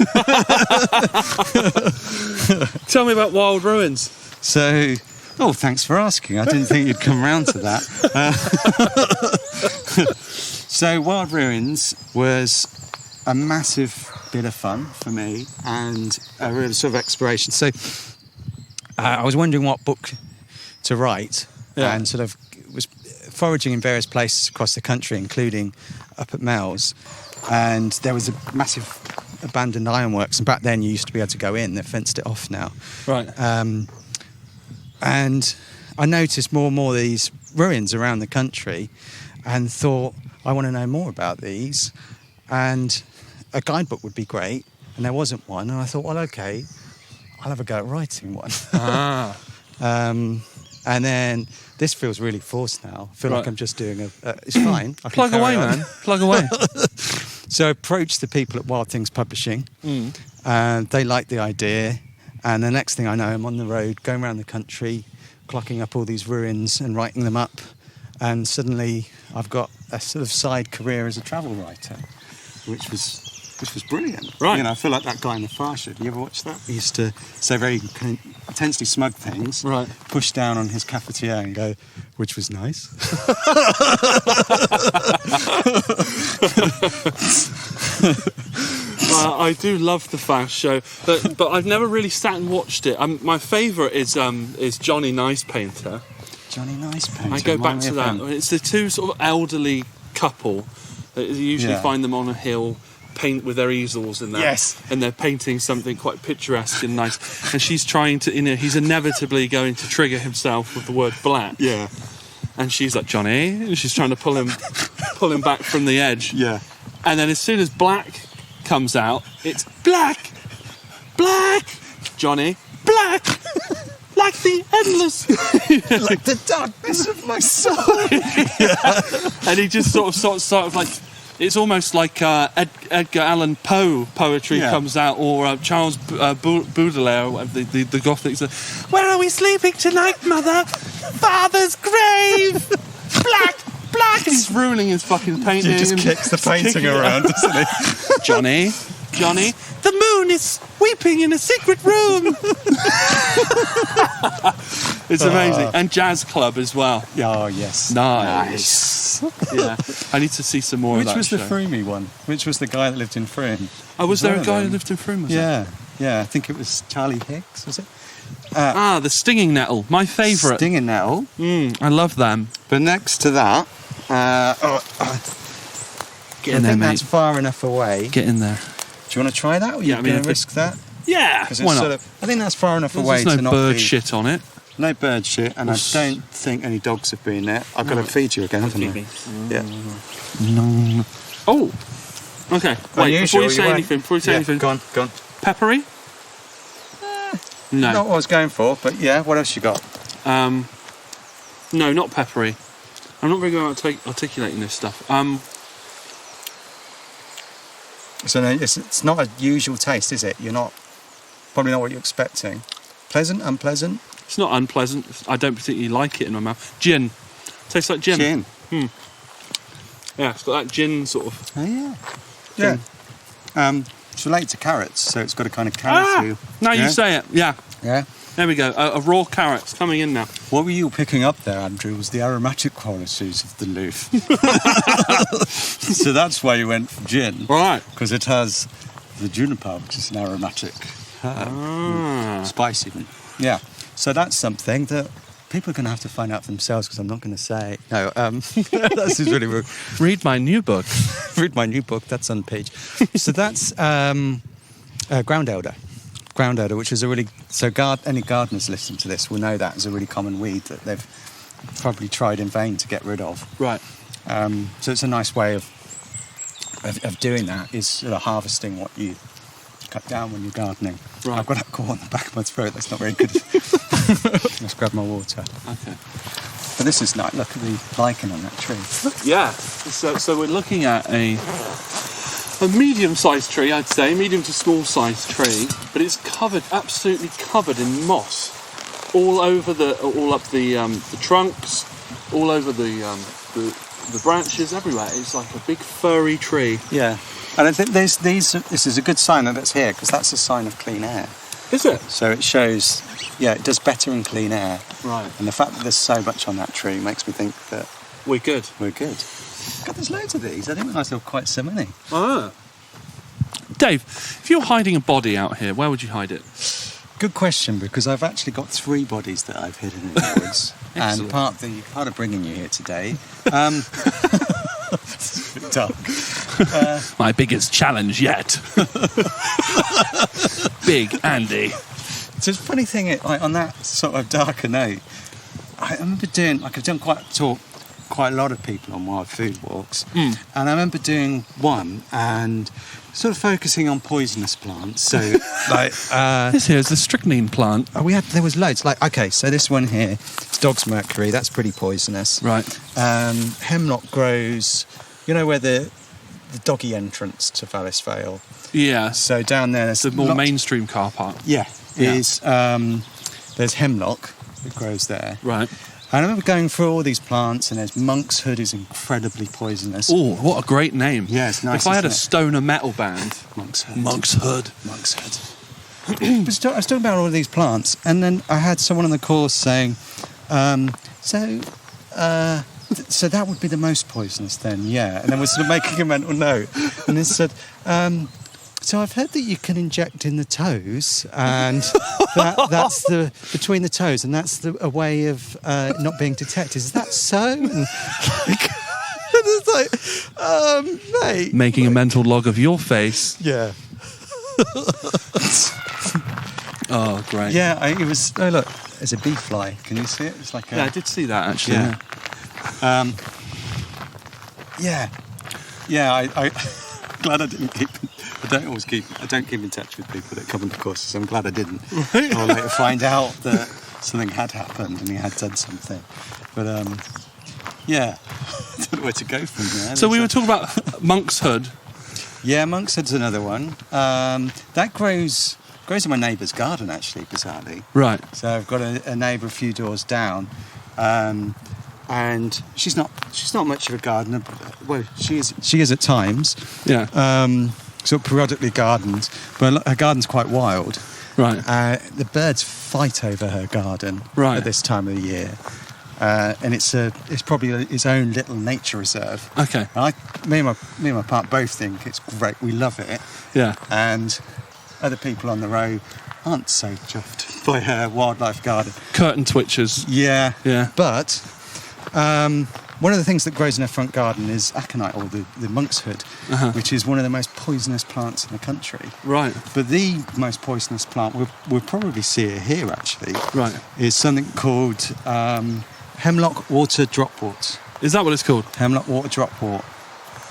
Tell me about Wild Ruins. So... Oh, thanks for asking. I didn't think you'd come round to that. So Wild Ruins was a massive bit of fun for me and a real sort of exploration. So I was wondering what book to write and sort of was foraging in various places across the country, including up at Mells. And there was a massive abandoned ironworks. And back then you used to be able to go in. They've fenced it off now. Right. And I noticed more and more these ruins around the country and thought, I want to know more about these. And a guidebook would be great. And there wasn't one. And I thought, well, okay, I'll have a go at writing one. And then this feels really forced now. I feel like I'm just doing it's fine. I can Plug away, on. man. Plug away. So I approached the people at Wild Things Publishing. And they liked the idea. And the next thing I know, I'm on the road, going around the country, clocking up all these ruins and writing them up. And suddenly I've got a sort of side career as a travel writer, which was brilliant. Right. I feel like that guy in the Far Shed. You ever watch that? He used to say very intensely smug things, push down on his cafetiere and go, which was nice. I do love the Fast Show, but I've never really sat and watched it. My favourite is Johnny Nice Painter. Johnny Nice Painter. I go back to that. It's the two sort of elderly couple that you usually find them on a hill, paint with their easels and that. Yes. And they're painting something quite picturesque and nice. And she's trying to, he's inevitably going to trigger himself with the word black. Yeah. And she's like, Johnny, and she's trying to pull him back from the edge. Yeah. And then as soon as black comes out, it's black, Johnny, black, like the endless, like the darkness of my soul. And he just sort of like, it's almost like Edgar Allan Poe poetry comes out, or Charles Baudelaire, the Gothic. Where are we sleeping tonight, Mother? Father's grave. Black. And he's ruining his fucking painting. He just kicks the painting around, doesn't he? Johnny, the moon is weeping in a secret room. It's amazing. And jazz club as well. Oh, yes. Nice. Yeah. I need to see some more of that. Which was the show. Frome one? Which was the guy that lived in Frome? Oh, was there a guy who lived in Frome? Yeah. I think it was Charlie Hicks, was it? The stinging nettle, my favourite. Stinging nettle. I love them. But next to that, Get in there, mate. That's far enough away. Get in there. Do you want to try that? Or are you going to risk that? Yeah. Why not? I think that's far enough away There's to no not bird be, shit on it. No bird shit, and I don't think any dogs have been there. I've got to feed you again, haven't I? Yeah. No. Oh. Okay. Wait. Before you say anything. Go on. Peppery? No. Not what I was going for, but yeah. What else you got? No, not peppery. I'm not very good at articulating this stuff. So no, it's not a usual taste, is it? Probably not what you're expecting. Pleasant, unpleasant? It's not unpleasant. I don't particularly like it in my mouth. Gin. Tastes like gin. Yeah, it's got that gin sort of. Oh yeah. Yeah. It's related to carrots, so it's got a kind of carrot. Now you say it. Yeah. Yeah. There we go. A raw carrot's coming in now. What were you picking up there, Andrew, was the aromatic qualities of the leaf. So that's why you went for gin. Right. Because it has the juniper, which is an aromatic spicy. Yeah. So that's something that people are going to have to find out for themselves, because I'm not going to say. No, this is really rude. Read my new book. Read my new book, that's on page. So that's ground elder. Ground elder, which is a really... So any gardeners listening to this will know that is a really common weed that they've probably tried in vain to get rid of. Right. So it's a nice way of doing that, is sort of harvesting what you cut down when you're gardening. Right. I've got that call on the back of my throat, that's not very good. Let's grab my water. Okay. But this is nice, look at the lichen on that tree. Yeah. So we're looking at a medium-sized tree, I'd say, medium to small-sized tree, but it's absolutely covered in moss, all up the trunks, all over the branches, everywhere. It's like a big furry tree. Yeah, and I think this is a good sign that it's here, because that's a sign of clean air. Is it? So it shows, it does better in clean air. Right. And the fact that there's so much on that tree makes me think that we're good. God, there's loads of these. I didn't realise there were quite so many. Dave, if you're hiding a body out here, where would you hide it? Good question, because I've actually got 3 bodies that I've hidden in the woods. And part of bringing you here today... it's a bit dark. My biggest challenge yet. Big Andy. So it's a funny thing, on that sort of darker note, I remember doing... I've done quite a lot of people on wild food walks, and I remember doing one and sort of focusing on poisonous plants. So, this here is the strychnine plant. Oh, there was loads. Okay, so this one here, it's dog's mercury. That's pretty poisonous. Right. Hemlock grows, where the doggy entrance to Vallis Vale. Yeah. So down there, there's the more mainstream car park. Yeah. There's hemlock that grows there. Right. I remember going through all these plants, and there's Monk's Hood is incredibly poisonous. Oh, what a great name. Yeah, it's nice. If I had a stoner metal band. Monk's Hood. Monk's Hood. Monk's Hood. I was talking about all of these plants, and then I had someone on the course saying, so that would be the most poisonous then, yeah. And then we're sort of making a mental note. And they said, so I've heard that you can inject in the toes, and that's between the toes, and that's a way of not being detected. Is that so? And it's like, mate. Making a mental log of your face. Yeah. Oh, great. Yeah, it was... Oh, look, there's a bee fly. Can you see it? It's like I did see that, actually. Yeah. I'm glad I didn't keep... I don't keep in touch with people that come into courses. I'm glad I didn't. Or later find out that something had happened and he had done something. But I don't know where to go from there. So we were talking about Monk's Hood. Yeah, Monk's Hood's another one. That grows in my neighbour's garden, actually, bizarrely. Right. So I've got a neighbour a few doors down, and she's not much of a gardener. Well, she is at times. Yeah. Sort of periodically gardens, but her garden's quite wild. Right. The birds fight over her garden Right. at this time of the year. And it's probably its own little nature reserve. Okay. Me and my partner both think it's great. We love it. Yeah. And other people on the row aren't so chuffed by her wildlife garden. Curtain twitchers. Yeah. Yeah. But one of the things that grows in her front garden is aconite, or the monkshood, which is one of the most poisonous plants in the country. Right. But the most poisonous plant, we'll probably see it here actually, Right. is something called Hemlock water dropwort. Is that what it's called? Hemlock water dropwort.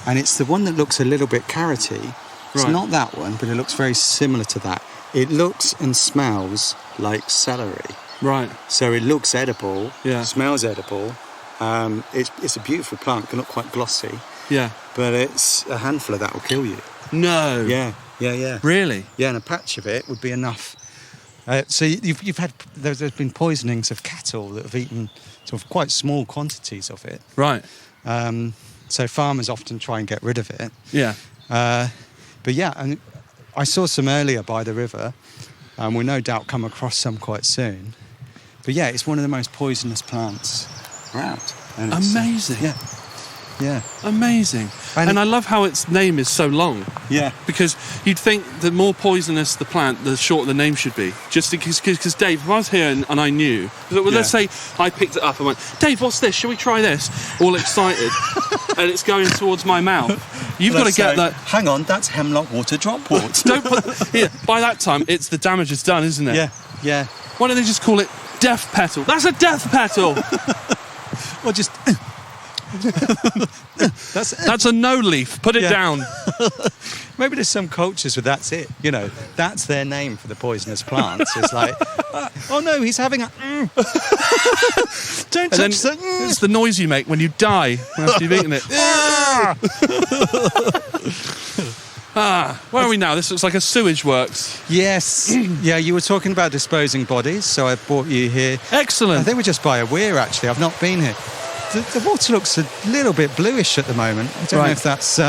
And it's the one that looks a little bit carroty. It's Right. not that one, but it looks very similar to that. It looks and smells like celery. Right. So it looks edible, Yeah. smells edible. It's a beautiful plant, can look quite glossy, Yeah. but it's a handful of that will kill you. No. Yeah. Really? Yeah, and a patch of it would be enough. So you've had, there's been poisonings of cattle that have eaten sort of quite small quantities of it. Right. So farmers often try and get rid of it. Yeah. But yeah, and I saw some earlier by the river, and we'll no doubt come across some quite soon. But yeah, it's one of the most poisonous plants around. And it's, Amazing. Yeah. Amazing. And I love how its name is so long. Yeah. Because you'd think the more poisonous the plant, the shorter the name should be. Just because Dave, if I was here and I knew, let's say I picked it up and went, Dave, what's this? Shall we try this? All excited, and it's going towards my mouth. You've got to get that. Hang on, that's Hemlock water dropwort. Don't put here. By that time, it's the damage is done, isn't it? Yeah. Why don't they just call it death petal? That's a death petal. Or just. That's a no leaf. Put it down. Maybe there's some cultures where that's it. You know, that's their name for the poisonous plants. It's like, oh no, he's having a. Don't touch that. It's the noise you make when you die after you've eaten it. Where are we now? This looks like a sewage works. Yes. Yeah, you were talking about disposing bodies, so I brought you here. Excellent. I think we're just by a weir, actually. I've not been here. The water looks a little bit bluish at the moment. I don't know if that's...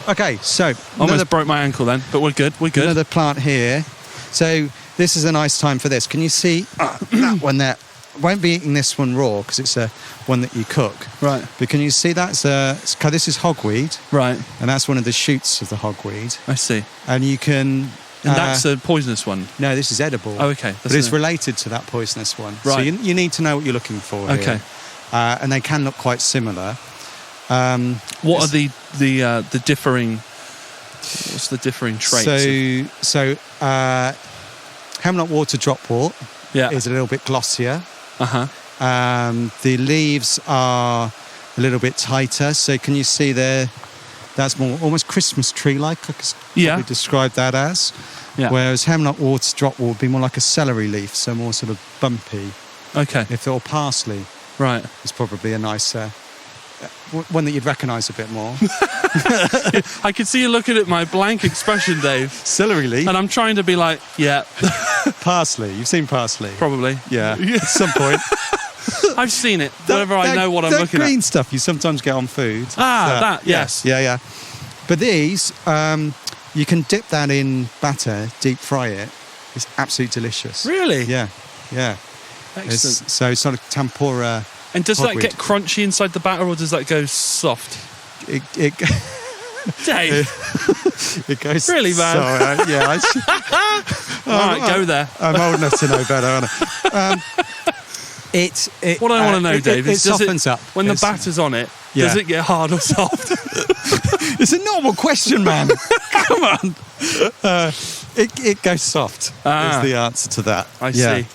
OK, so... Almost broke my ankle then, but we're good. Another plant here. So this is a nice time for this. Can you see that one there? I won't be eating this one raw because it's one that you cook. Right. But can you see that's... this is hogweed. Right. And that's one of the shoots of the hogweed. I see. And you can... And that's a poisonous one? No, this is edible. Oh, OK. But it's related to that poisonous one. Right. So you need to know what you're looking for here. OK. And they can look quite similar. What are the differing? What's the differing traits? So Hemlock water dropwort is a little bit glossier. The leaves are a little bit tighter. So can you see there? That's more almost Christmas tree-like. I could probably describe that as. Yeah. Whereas Hemlock water dropwort would be more like a celery leaf, so more sort of bumpy. Okay. Or parsley. Right. It's probably a nicer one that you'd recognise a bit more. I can see you looking at my blank expression, Dave. Celery leaf. And I'm trying to be like, yeah. Parsley. You've seen parsley? Probably. Yeah. At some point. I've seen it. Whenever I know what I'm looking at. That green stuff you sometimes get on food. Yes. Yeah. But these, you can dip that in batter, deep fry it. It's absolutely delicious. Really? Yeah. Excellent. So sort of tempura. And does that get crunchy inside the batter, or does that go soft? It Dave. It goes really, man. So, yeah. All right, go there. I'm old enough to know better, aren't I? What I want to know, Dave, is softens up when the batter's on it. Does it get hard or soft? It's a normal question, man. Come on. It goes soft. Is the answer to that. I see.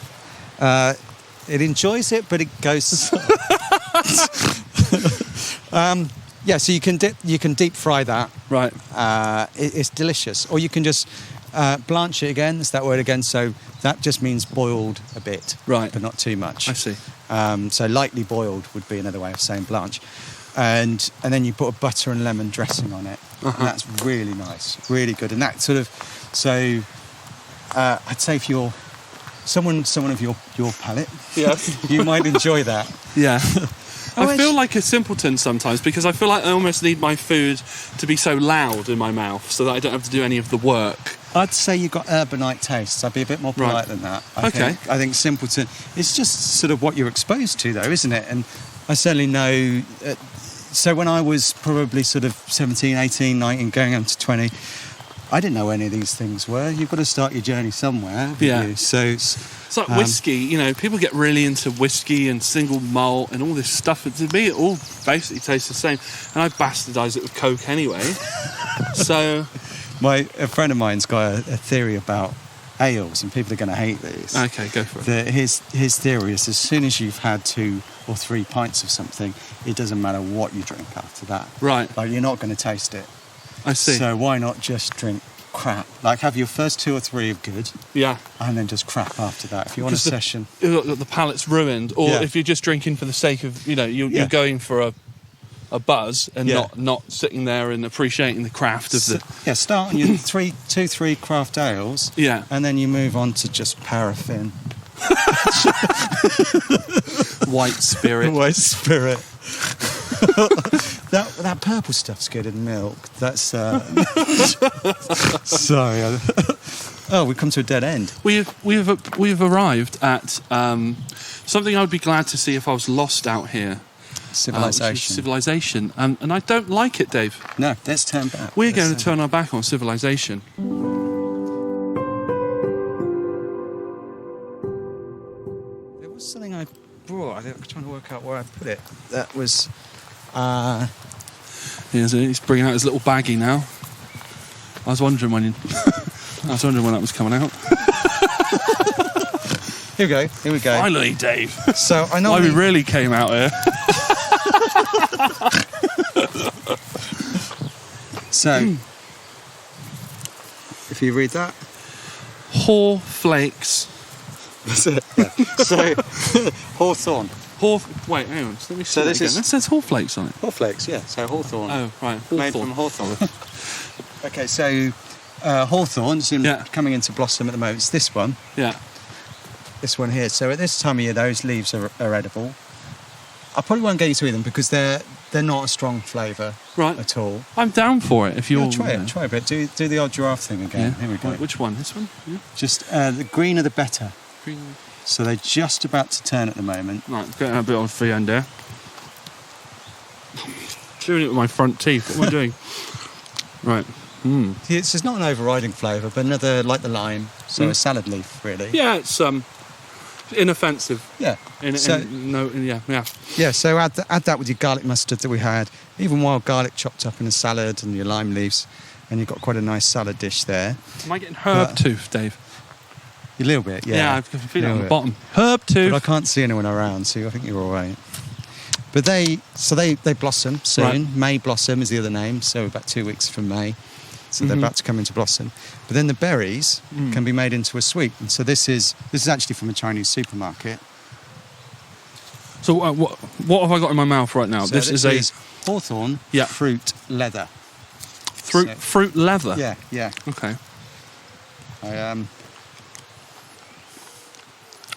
It enjoys it, but it goes soft. So you can deep fry that. Right. It's delicious. Or you can just blanch it again. It's that word again. So that just means boiled a bit. Right. But not too much. I see. So lightly boiled would be another way of saying blanch. And then you put a butter and lemon dressing on it. And that's really nice. Really good. And that sort of... So I'd say if you're someone of your palate, you might enjoy that. Yeah. I feel like a simpleton sometimes because I feel like I almost need my food to be so loud in my mouth so that I don't have to do any of the work. I'd say you've got urbanite tastes. I'd be a bit more polite than that. I think Simpleton, it's just sort of what you're exposed to, though, isn't it? And I certainly know... so when I was probably sort of 17, 18, 19, going up to 20, I didn't know any of these things were. You've got to start your journey somewhere, haven't you? So it's like whiskey. You know, people get really into whiskey and single malt and all this stuff. And to me, it all basically tastes the same. And I bastardise it with Coke anyway. So... A friend of mine's got a theory about ales, and people are going to hate these. Okay, go for it. His theory is as soon as you've had 2 or 3 pints of something, it doesn't matter what you drink after that. Right. Like, you're not going to taste it. I see. So why not just drink crap? Like, have your first 2 or 3 of good. Yeah. And then just crap after that. If you want a session... The palate's ruined. Or if you're just drinking for the sake of, you're going for a buzz and not sitting there and appreciating the craft of the... Yeah, start on your 3 craft ales. Yeah. And then you move on to just paraffin. White spirit. White spirit. that purple stuff's good in milk. That's... Sorry. Oh, we've come to a dead end. We've arrived at something I would be glad to see if I was lost out here. Civilization. And I don't like it, Dave. No, let's turn back. We're going to turn our back on civilization. There was something I brought. I'm trying to work out where I put it. That was... He's bringing out his little baggie now. I was wondering when that was coming out. Here we go. Finally, Dave. So I know why we really came out here. So, if you read that, Haw flakes. That's it. Yeah. So, hawthorn. Wait, hang on. Let me see. So this is. That says haw flakes on it. Haw flakes, yeah. So hawthorn. Oh, right. Hawthorn. Made from hawthorn. Okay, so hawthorn's coming into blossom at the moment. It's this one. Yeah. This one here. So at this time of year, those leaves are edible. I probably won't get you to eat them because they're not a strong flavour at all. I'm down for it if you're... Try it, but do the old giraffe thing again. Yeah. Here we go. Wait, which one? This one? Yeah. Just the greener the better. Green. So they're just about to turn at the moment. Right, getting a bit on Fiend there. Doing it with my front teeth. What am I doing? Right. It's not an overriding flavour, but another like the lime. So a salad leaf, really. Yeah, it's inoffensive. Yeah. Yeah. So add that with your garlic mustard that we had, even wild garlic chopped up in a salad, and your lime leaves, and you've got quite a nice salad dish there. Am I getting herb tooth, Dave? A little bit, yeah. Yeah, I can feel it on the bottom. Herb tooth. But I can't see anyone around, so I think you're all right. But they blossom soon. Right. May blossom is the other name, so about 2 weeks from May. So they're about to come into blossom. But then the berries can be made into a sweet. And so this is actually from a Chinese supermarket. So what have I got in my mouth right now? So this is hawthorn fruit leather. Fruit leather? Yeah. Okay.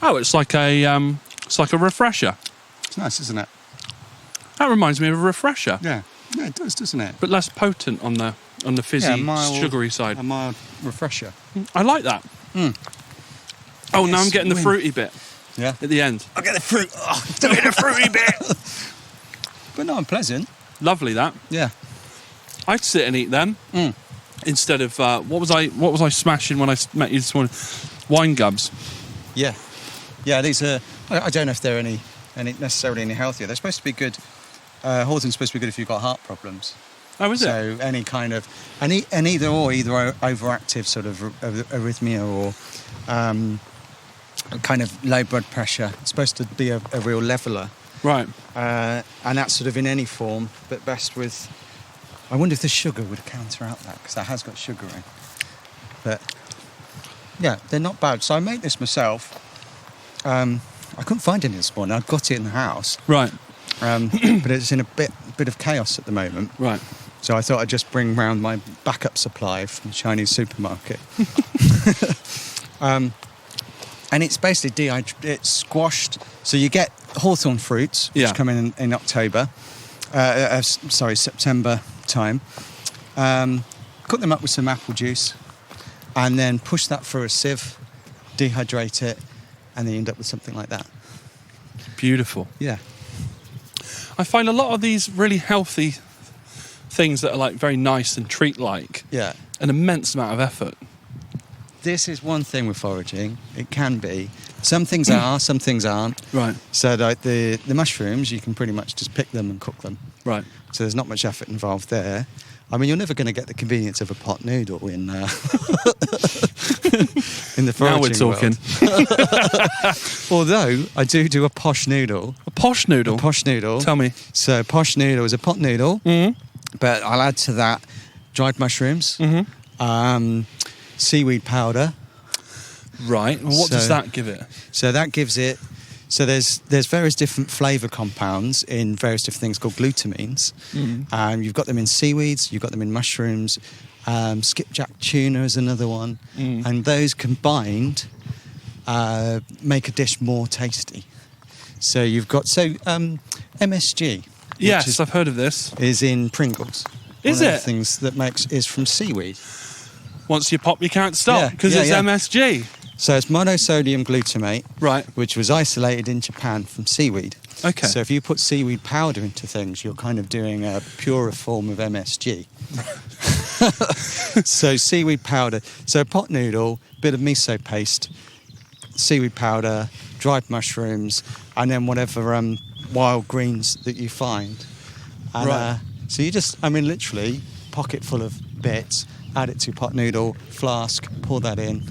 It's like a refresher. It's nice, isn't it? That reminds me of a refresher. Yeah, it does, doesn't it? But less potent on the fizzy, sugary side. A mild refresher. I like that. Oh, now I'm getting the fruity bit. Yeah. At the end. I'll get the fruit. Oh, do it the fruity bit. But not unpleasant. Lovely that. Yeah. I'd sit and eat them instead of what was I smashing when I met you this morning? Wine gubs. Yeah. Yeah, these are. I don't know if they're necessarily any healthier. They're supposed to be good. Hawthorn's supposed to be good if you've got heart problems. Oh, is it? So any kind of either overactive sort of arrhythmia or kind of low blood pressure. It's supposed to be a real leveller. Right. And that's sort of in any form, but best with... I wonder if the sugar would counteract that, because that has got sugar in. But, yeah, they're not bad. So I made this myself. I couldn't find any this morning. I got it in the house. Right. But it's in a bit of chaos at the moment. Right. So I thought I'd just bring round my backup supply from the Chinese supermarket. And it's basically it's squashed. So you get hawthorn fruits, which come in October. September time. Cook them up with some apple juice. and then push that through a sieve, dehydrate it, and then you end up with something like that. Beautiful. Yeah. I find a lot of these really healthy things that are like very nice and treat-like, Yeah. an immense amount of effort. This is one thing with foraging. It can be. Some things are, some things aren't. Right. So like the mushrooms, you can pretty much just pick them and cook them. Right. So there's not much effort involved there. I mean, you're never going to get the convenience of a pot noodle in in the foraging Now we're talking. world. Although I do a posh noodle. A posh noodle? A posh noodle. Tell me. So posh noodle is a pot noodle, but I'll add to that dried mushrooms, seaweed powder. Right. Well, what does So- that give it? So that gives it. So there's various different flavour compounds in various different things called glutamines. You've got them in seaweeds, you've got them in mushrooms. Skipjack tuna is another one, and those combined make a dish more tasty. So you've got MSG. Yes, which I've heard of this. is in Pringles. Is One of it? the things that is from seaweed. Once you pop, you can't stop Yeah, because yeah, it's yeah. MSG. So it's monosodium glutamate, Right. which was isolated in Japan from seaweed. Okay. So if you put seaweed powder into things, you're kind of doing a purer form of MSG. So seaweed powder. So pot noodle, bit of miso paste, seaweed powder, dried mushrooms, and then whatever wild greens that you find. And, Right. so you just, I mean, literally, pocket full of bits, add it to pot noodle, flask, pour that in.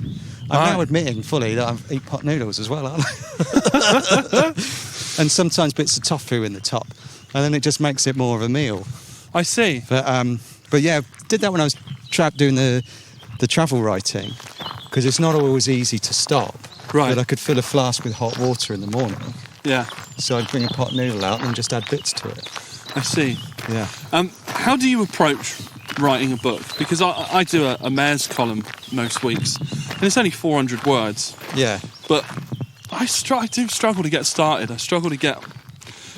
I'm Right. now admitting fully that I eat pot noodles as well, aren't I? And sometimes bits of tofu in the top, and then it just makes it more of a meal. I see. But yeah, did that when I was doing the travel writing, because it's not always easy to stop. Right. But I could fill a flask with hot water in the morning, Yeah, so I'd bring a pot noodle out and just add bits to it. I see. Yeah. How do you approach writing a book? Because I do a mayor's column most weeks, and it's only 400 words. Yeah. But I do struggle to get started. I struggle to get...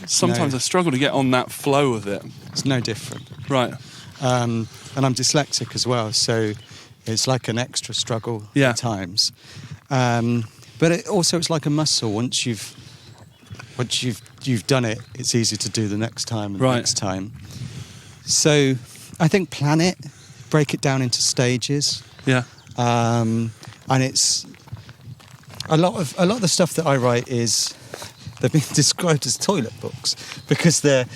Sometimes I struggle to get on that flow of it. It's no different. Right. And I'm dyslexic as well, so it's like an extra struggle Yeah. at times. But it's like a muscle. Once you've done it, it's easy to do the next time and Right. the next time. So I think plan it, break it down into stages, Yeah. and it's a lot of the stuff that I write is they've been described as toilet books because they're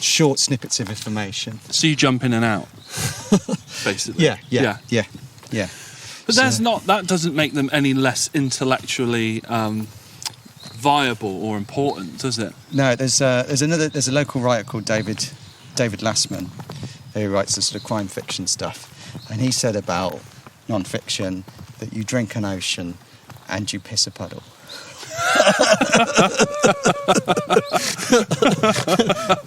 short snippets of information. So you jump in and out, basically. Yeah. But that doesn't make them any less intellectually viable or important, does it? No, there's a local writer called David Lassman who writes the sort of crime fiction stuff, and he said about non-fiction that you drink an ocean and you piss a puddle.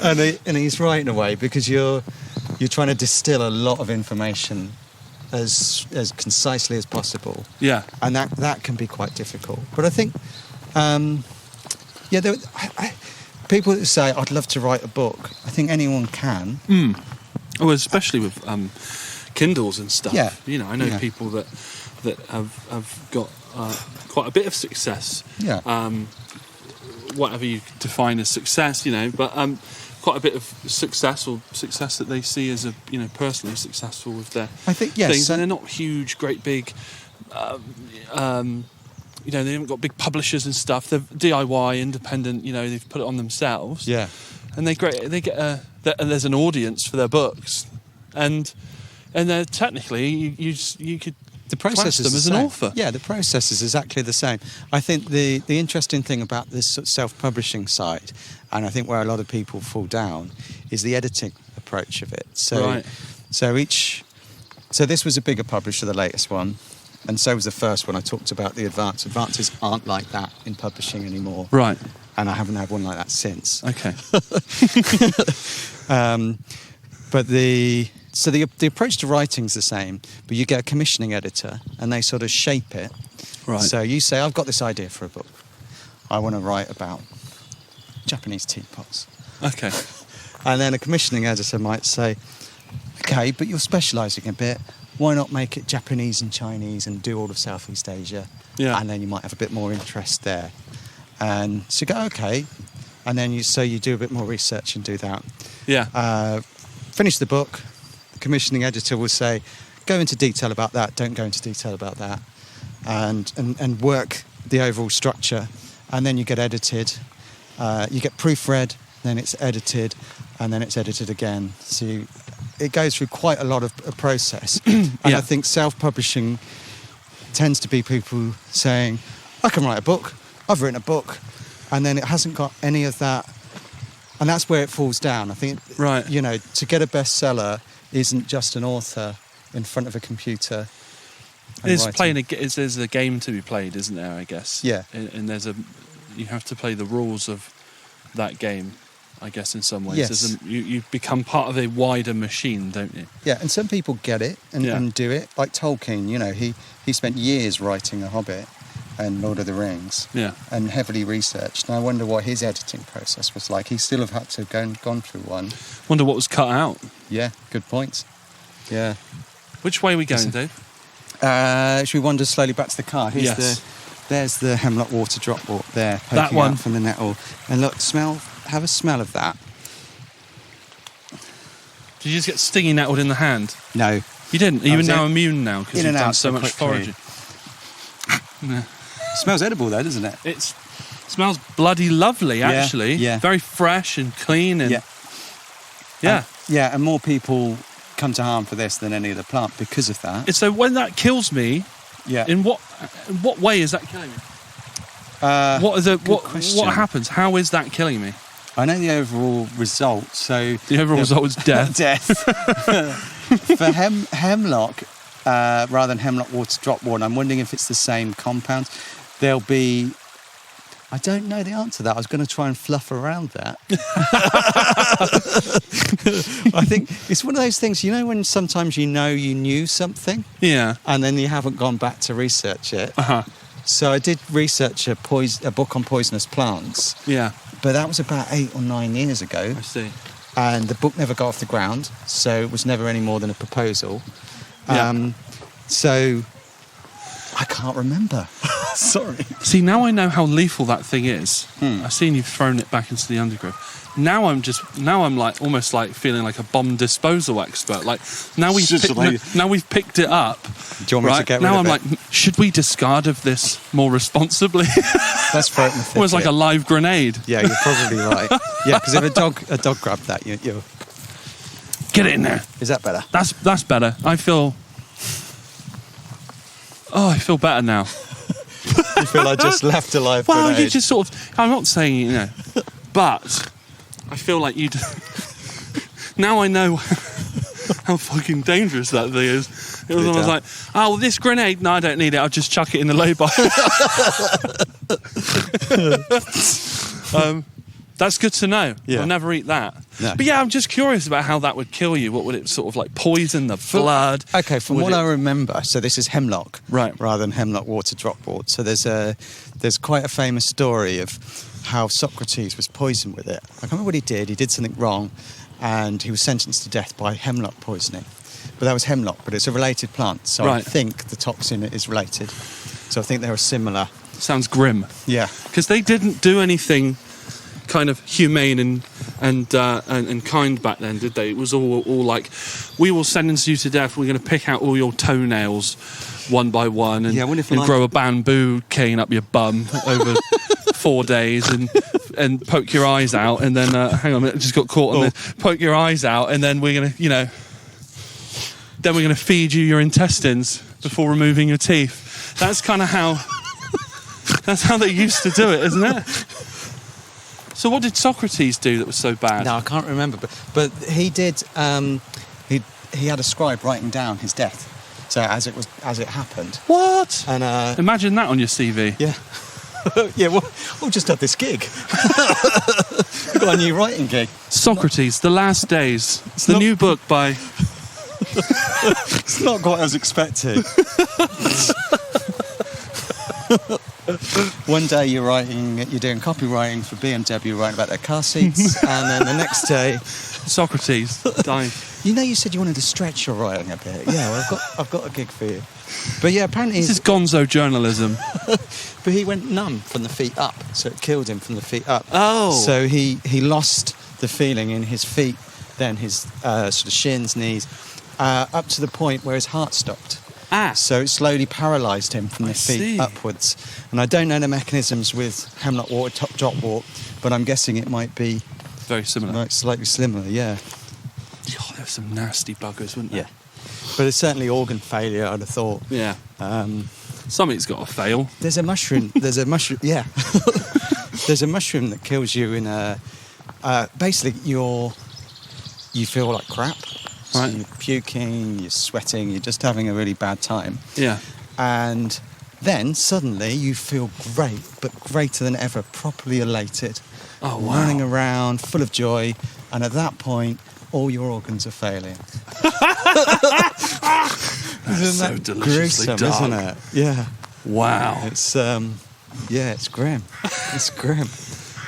and he's right in a way, because you're trying to distill a lot of information as concisely as possible. Yeah. And that can be quite difficult. But I think, people that say, I'd love to write a book, I think anyone can. Oh, especially with Kindles and stuff. Yeah. You know, I know Yeah. people that have got quite a bit of success. Yeah. Whatever you define as success, you know, but quite a bit of success that they see as personally successful with their I think, yes. things, and they're not huge, great big. They haven't got big publishers and stuff. They're DIY, independent. You know, they've put it on themselves. Yeah. And they get there's an audience for their books, and they're technically you could The process class is them the as same. an author. Yeah, the process is exactly the same. I think the interesting thing about this sort of self-publishing side, and I think where a lot of people fall down, is the editing approach of it. So, Right. so this was a bigger publisher, the latest one, and so was the first one. I talked about the Advance. Advances aren't like that in publishing anymore. Right. And I haven't had one like that since. Okay. But the approach to writing is the same, but you get a commissioning editor and they sort of shape it. Right. So you say, I've got this idea for a book. I want to write about Japanese teapots. Okay. And then a commissioning editor might say, okay, but you're specialising a bit. why not make it Japanese and Chinese and do all of Southeast Asia? Yeah. And then you might have a bit more interest there. And so you go, okay. And then you do a bit more research and do that. Yeah. Finish the book. The commissioning editor will say, go into detail about that, don't go into detail about that. And work the overall structure. And then you get edited. You get proofread, then it's edited, and then it's edited again. So it goes through quite a lot of a process. And I think self-publishing tends to be people saying, I can write a book, I've written a book, and then it hasn't got any of that. And that's where it falls down. I think, right. To get a bestseller isn't just an author in front of a computer. There's a game to be played, isn't there, I guess? Yeah. And you have to play the rules of that game, I guess, in some ways. Yes. You become part of a wider machine, don't you? Yeah, and some people get it and do it. Like Tolkien, he spent years writing The Hobbit and Lord of the Rings. Yeah. And heavily researched. And I wonder what his editing process was like. He still have had to have gone through one. Wonder what was cut out. Yeah, good point. Yeah. Which way are we going, Dave? Should we wander slowly back to the car? Yes. There's the Hemlock water drop there, poking that one out from the Nettle. And look, have a smell of that. Did you just get stinging nettled in the hand? No. You didn't? Are you now immune now because you've done so much quickly. foraging? Yeah. Smells edible though, doesn't it? It smells bloody lovely, actually. Yeah. Very fresh and clean. And yeah, and more people come to harm for this than any other plant because of that. So when that kills me, in what way is that killing me? What happens? How is that killing me? I know the overall result. So the overall result was death. Death. For hemlock, rather than hemlock water drop water, I'm wondering if it's the same compound. There'll be. I don't know the answer to that. I was going to try and fluff around that. I think it's one of those things, when sometimes you knew something. Yeah. And then you haven't gone back to research it. Uh-huh. So I did research a book on poisonous plants. Yeah. But that was about 8 or 9 years ago. I see. And the book never got off the ground, so it was never any more than a proposal. Yeah. So I can't remember. Sorry. See, now I know how lethal that thing is. I've seen you've thrown it back into the undergrowth. Now I'm like almost like feeling like a bomb disposal expert. Like now we've picked it up. Do you want me to get rid now of I'm it? like, should we discard of this more responsibly? Let's throw it in the thicket. Almost like a live grenade. Yeah, you're probably right. Yeah, because if a dog grabbed that, you get it in there. Is that better? That's better. I feel better now. You feel I just left a live Well, grenade. you just sort of. I'm not saying but I feel like you. Now I know how fucking dangerous that thing is. It was almost like, oh, this grenade. No, I don't need it. I'll just chuck it in the lay-by. That's good to know. Yeah. I'll never eat that. No. But yeah, I'm just curious about how that would kill you. What would it sort of like poison the blood? Okay, from what I remember, so this is hemlock, right, rather than hemlock water drop water. So there's quite a famous story of how Socrates was poisoned with it. I can't remember what he did. He did something wrong, and he was sentenced to death by hemlock poisoning. But that was hemlock, but it's a related plant, so I think the toxin is related. So I think they're similar. Sounds grim. Yeah, because they didn't do anything kind of humane and kind back then, did they? It was all like, we will sentence you to death. We're going to pick out all your toenails one by one and grow a bamboo cane up your bum over 4 days and poke your eyes out and then hang on a minute, I just got caught on this. Poke your eyes out and then we're going to feed you your intestines before removing your teeth. That's kind of how they used to do it, isn't it? So what did Socrates do that was so bad? No, I can't remember, but he did. He had a scribe writing down his death, so as it happened. What? And imagine that on your CV. Yeah, yeah. We'll just have this gig. We've got a new writing gig. Socrates, The Last Days. It's the new book by. It's not quite as expected. One day you're doing copywriting for BMW, writing about their car seats, and then the next day, Socrates died. You know, you said you wanted to stretch your writing a bit. Yeah, well, I've got a gig for you. But yeah, apparently... This is gonzo journalism. But he went numb from the feet up, so it killed him from the feet up. Oh. So he lost the feeling in his feet, then his sort of shins, knees, up to the point where his heart stopped. So it slowly paralysed him from the feet upwards. And I don't know the mechanisms with Hemlock walk, top walk, but I'm guessing it might be... Very similar. Like slightly similar, yeah. Oh, there's some nasty buggers, wouldn't there? Yeah. But it's certainly organ failure, I'd have thought. Yeah. Something's got to fail. There's a mushroom, yeah. There's a mushroom that kills you in a... basically, you feel like crap. So right. You're puking, you're sweating, you're just having a really bad time. Yeah. And then, suddenly, you feel great, but greater than ever, properly elated. Oh, wow. Running around, full of joy. And at that point, all your organs are failing. That's so deliciously gruesome, dark. isn't it? Yeah. Wow. It's it's grim. It's grim.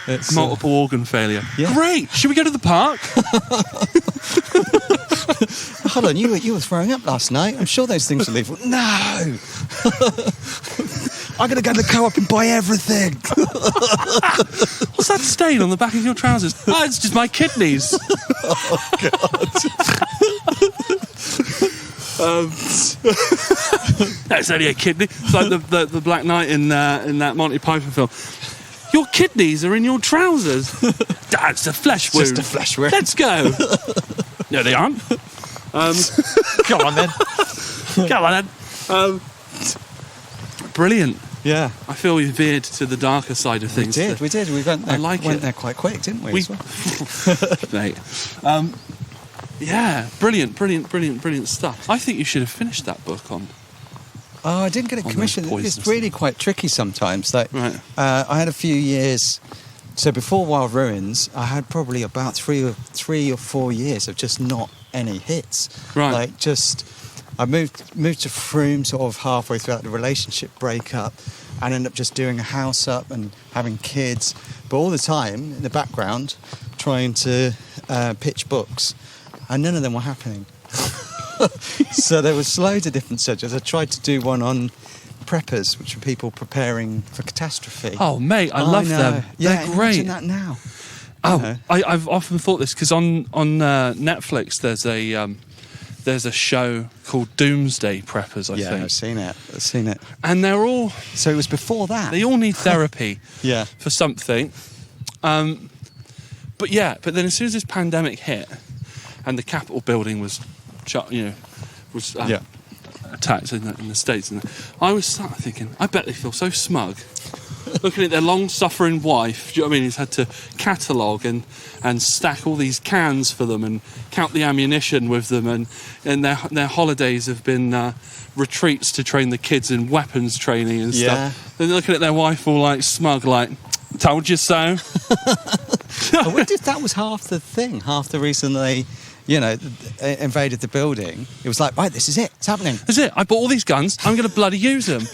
It's multiple organ failure. Yeah. Great. Should we go to the park? Hold on, you were throwing up last night. I'm sure those things will leave. No. I'm going to go to the co-op and buy everything. What's that stain on the back of your trousers? Oh, it's just my kidneys. Oh, God. That's only a kidney. It's like the Black Knight in that Monty Python film. Your kidneys are in your trousers. That's a flesh wound. Just a flesh wound. Let's go. No, they aren't. Come on, then. Come on, then. Brilliant. Yeah. I feel we veered to the darker side of things. We did. We went there quite quick, didn't we? Mate. Yeah, brilliant stuff. I think you should have finished that book on. Oh, I didn't get a commission. It's really quite tricky sometimes. Like, right. I had a few years. So before Wild Ruins, I had probably about 3 or 4 years of just not any hits. Right. Like I moved to Frome sort of halfway throughout the relationship breakup, and ended up just doing a house up and having kids. But all the time in the background, trying to pitch books, and none of them were happening. So there was loads of different subjects. I tried to do one on preppers, which are people preparing for catastrophe. Oh, mate, I love them. Yeah, they're great. Imagine that now. Oh, I've often thought this because on Netflix there's a show called Doomsday Preppers. I think. Yeah, I've seen it. And they're all. So it was before that. They all need therapy. Yeah. For something. But then as soon as this pandemic hit, and the Capitol building was attacked in the States, and I was sat thinking, I bet they feel so smug. Looking at their long-suffering wife, do you know what I mean? He's had to catalogue and stack all these cans for them and count the ammunition with them, and their holidays have been retreats to train the kids in weapons training and stuff. They're looking at their wife all like smug, like, told you so. I wonder if that was half the thing, half the reason they... invaded the building. It was like, right, this is it. It's happening. This is it. I bought all these guns. I'm going to bloody use them.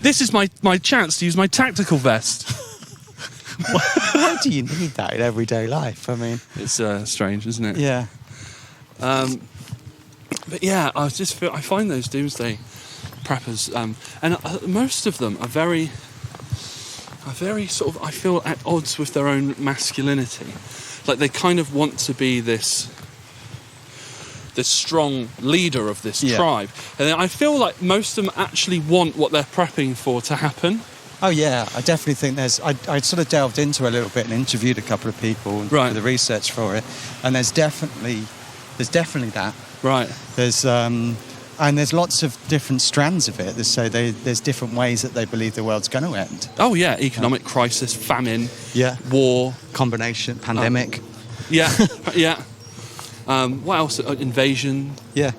This is my chance to use my tactical vest. Why do you need that in everyday life? I mean... It's strange, isn't it? Yeah. But yeah, I find those Doomsday Preppers, and most of them are very sort of, I feel, at odds with their own masculinity. Like they kind of want to be this strong leader of this tribe. And I feel like most of them actually want what they're prepping for to happen. Oh yeah, I definitely think I sort of delved into a little bit and interviewed a couple of people for the research for it, and there's definitely that. Right. There's lots of different strands of it. There's different ways that they believe the world's going to end. Oh yeah, economic crisis, famine, war, combination, pandemic. Yeah. What else? Invasion. Yeah.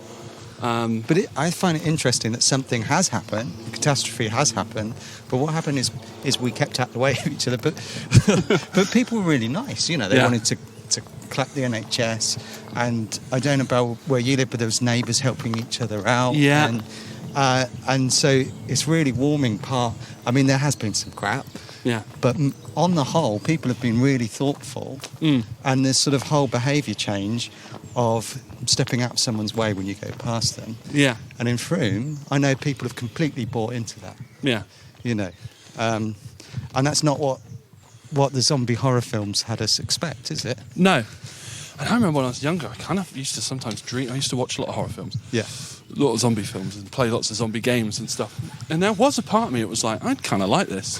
But I find it interesting that something has happened, a catastrophe has happened, but what happened is we kept out the way of each other. But people were really nice, They wanted to clap the NHS, and I don't know about where you live, but there was neighbours helping each other out. Yeah. And so it's really warming part. I mean, there has been some crap. Yeah. But on the whole, people have been really thoughtful, and there's sort of whole behaviour change of stepping out of someone's way when you go past them. Yeah. And in Frome, I know people have completely bought into that. Yeah. You know, and that's not what the zombie horror films had us expect, is it? No. And I remember when I was younger, I kind of used to sometimes dream. I used to watch a lot of horror films. Yeah. A lot of zombie films and play lots of zombie games and stuff. And there was a part of me that was like, I'd kind of like this.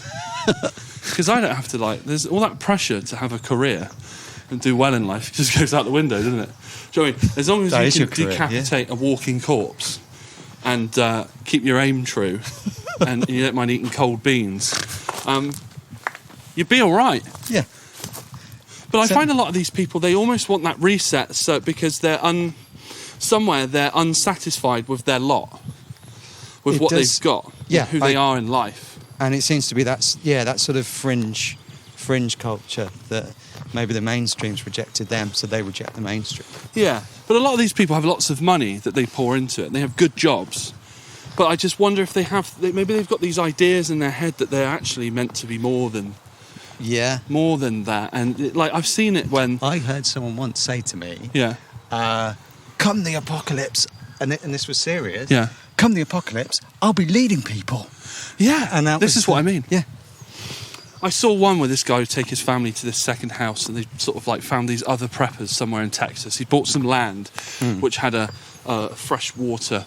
Because I don't have to, like, there's all that pressure to have a career and do well in life. It just goes out the window, doesn't it? Do you know what I mean? As long as you can decapitate a walking corpse and keep your aim true and you don't mind eating cold beans, you'd be all right. Yeah. But I find a lot of these people, they almost want that reset because they're somewhere they're unsatisfied with their lot, with what they've got, who they are in life. And it seems to be that sort of fringe culture that maybe the mainstream's rejected them, so they reject the mainstream. Yeah, but a lot of these people have lots of money that they pour into it, and they have good jobs. But I just wonder if maybe they've got these ideas in their head that they're actually meant to be more than that. And I've seen it when I heard someone once say to me, come the apocalypse, and this was serious. Yeah. Come the apocalypse, I'll be leading people. Yeah, and this is what I mean. Yeah. I saw one where this guy would take his family to this second house, and they sort of found these other preppers somewhere in Texas. He bought some land which had a fresh water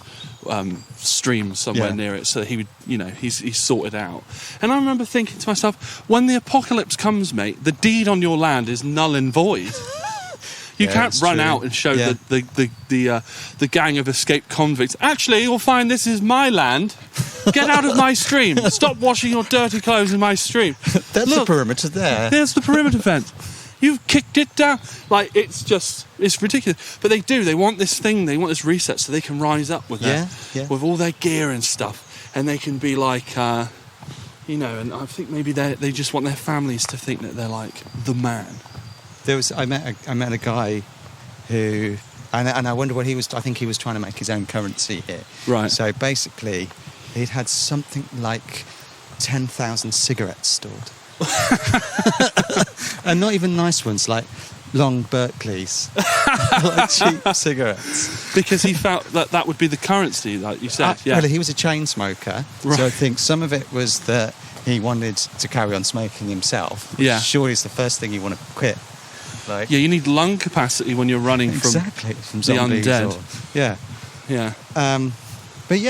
stream somewhere near it, so he would, he's sorted out. And I remember thinking to myself, when the apocalypse comes, mate, the deed on your land is null and void. You can't run out and show the gang of escaped convicts. Actually, you'll find this is my land. Get out of my stream. Stop washing your dirty clothes in my stream. That's the perimeter there. There's the perimeter fence. You've kicked it down. It's ridiculous. But they want this thing, they want this reset so they can rise up with with all their gear and stuff. And they can be like, and I think maybe they just want their families to think that they're like the man. I met a guy who, and I wonder what he was. I think he was trying to make his own currency here. Right. So basically, he'd had something like 10,000 cigarettes stored, and not even nice ones, like long Berkeleys, like cheap cigarettes. Because he felt that would be the currency, like you said. Well, he was a chain smoker, so I think some of it was that he wanted to carry on smoking himself. Yeah. Surely it's the first thing you want to quit. You need lung capacity when you're running from the undead. But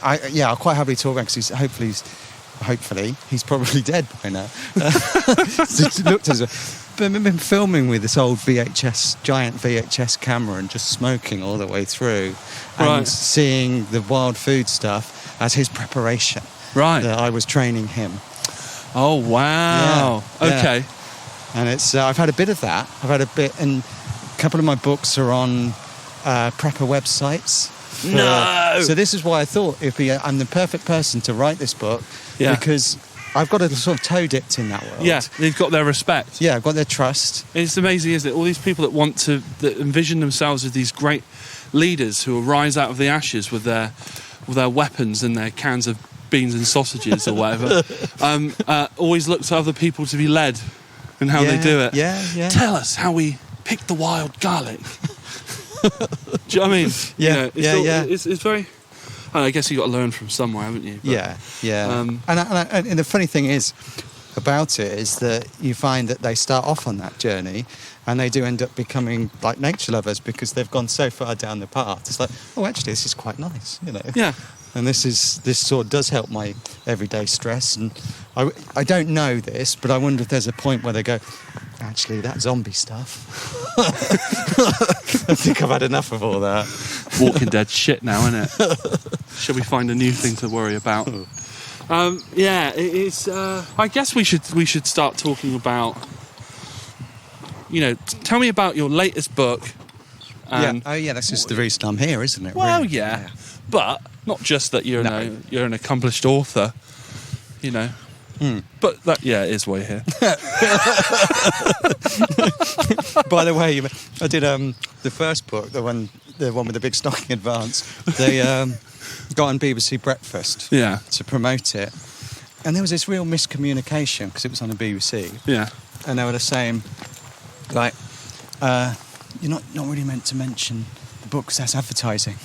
I'll quite happily talk about because hopefully he's probably dead by now. But I've been filming with this old giant VHS camera and just smoking all the way through, and seeing the wild food stuff as his preparation. Right. That I was training him. Oh wow! Yeah, okay. And it's I've had a bit of that. And a couple of my books are on prepper websites. No! So this is why I thought I'm the perfect person to write this book, because I've got a sort of toe dipped in that world. Yeah, they've got their respect. Yeah, I've got their trust. It's amazing, isn't it? All these people that envision themselves as these great leaders who will rise out of the ashes with their weapons and their cans of beans and sausages or whatever, always look to other people to be led in how they do it. Yeah. Tell us how we pick the wild garlic. Do you know what I mean? Yeah. It's very... I guess you've got to learn from somewhere, haven't you? But, and the funny thing is about it is that you find that they start off on that journey and they do end up becoming like nature lovers because they've gone so far down the path. It's like, actually, this is quite nice, Yeah. And this sort of does help my everyday stress. And I don't know this, but I wonder if there's a point where they go, actually, that zombie stuff. I think I've had enough of all that. Walking Dead shit now, isn't it? Shall we find a new thing to worry about? It's. I guess we should start talking about. Tell me about your latest book. That's just the reason I'm here, isn't it? Well, really? yeah, but not just that you're an accomplished author, But that is why you're here. By the way, I did the first book, the one with the big stocking advance. They got on BBC Breakfast to promote it, And there was this real miscommunication because it was on the BBC. Yeah. And they were saying, like, you're not really meant to mention the book because that's advertising.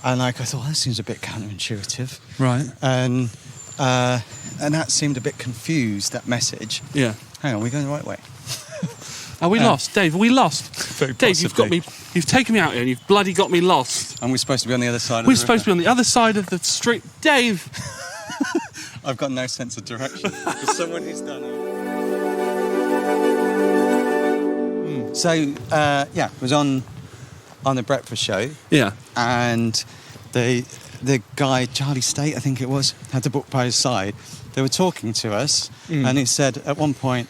And like I thought, that seems a bit counterintuitive. Right. And that seemed a bit confused, that message. Yeah. Hang on, we're going the right way. Are we lost? Dave, are we lost? Very Dave, you've taken me out here and you've bloody got me lost. And we're supposed to be on the other side of We're supposed to be on the other side of the street. Dave! I've got no sense of direction. For someone who's done it. So, it was on the breakfast show. Yeah. And the guy, Charlie State, I think it was, had the book by his side. They were talking to us, and he said at one point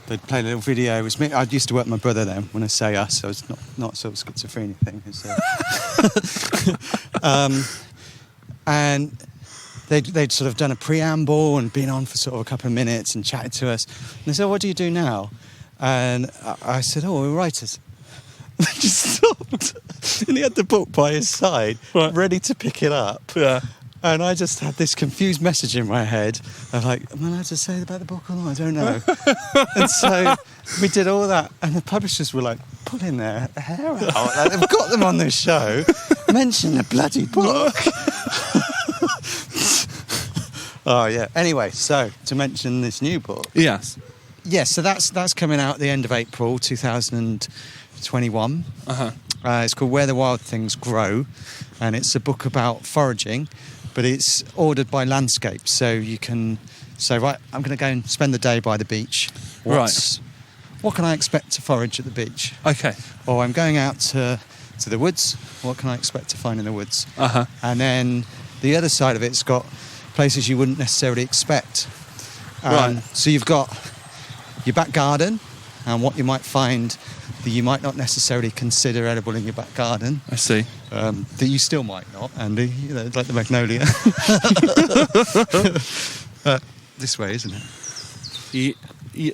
they'd played a little video. It was me. I used to work with my brother then. When I say us, so it's not sort of schizophrenia thing. And they'd sort of done a preamble and been on for sort of a couple of minutes and chatted to us. And they said, "What do you do now?" And I said, "Oh, we're writers." They just stopped, and he had the book by his side, ready to pick it up. Yeah. And I just had this confused message in my head of like, am I allowed to say about the book or not? I don't know. And so we did all that, and the publishers were like pulling their hair out. Like, they've got them on this show. Mention the bloody book. Oh yeah. Anyway, so to mention this new book. Yes. Yes. So that's coming out at the end of April 2021. It's called Where the Wild Things Grow, and it's a book about foraging, but it's ordered by landscape. So you can say, right, I'm going to go and spend the day by the beach. What can I expect to forage at the beach? Okay. Or I'm going out to the woods. What can I expect to find in the woods? And then the other side of it's got places you wouldn't necessarily expect. So you've got your back garden and what you might find that you might not necessarily consider edible in your back garden. I see. That you still might not, Andy, like the Magnolia. This way, isn't it?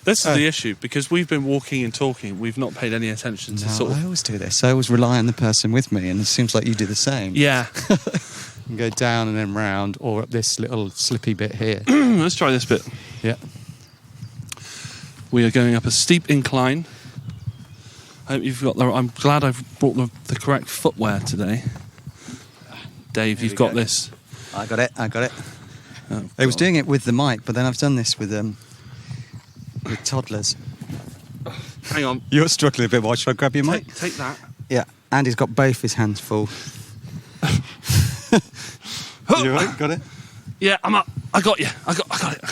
This is the issue, because we've been walking and talking. We've not paid any attention to sort of... I always do this. I always rely on the person with me, and it seems like you do the same. Yeah. You go down and then round, or up this little slippy bit here. Let's try this bit. Yeah. We are going up a steep incline. I hope you've got I'm glad I've brought the correct footwear today. Dave, you've got this. I got it. Oh, I was doing it with the mic, but then I've done this with toddlers. Hang on. You're struggling a bit more. Should I grab your mic? Take that. Yeah. Andy's got both his hands full. You all right? Got it? Yeah, I'm up. I got you. I got it.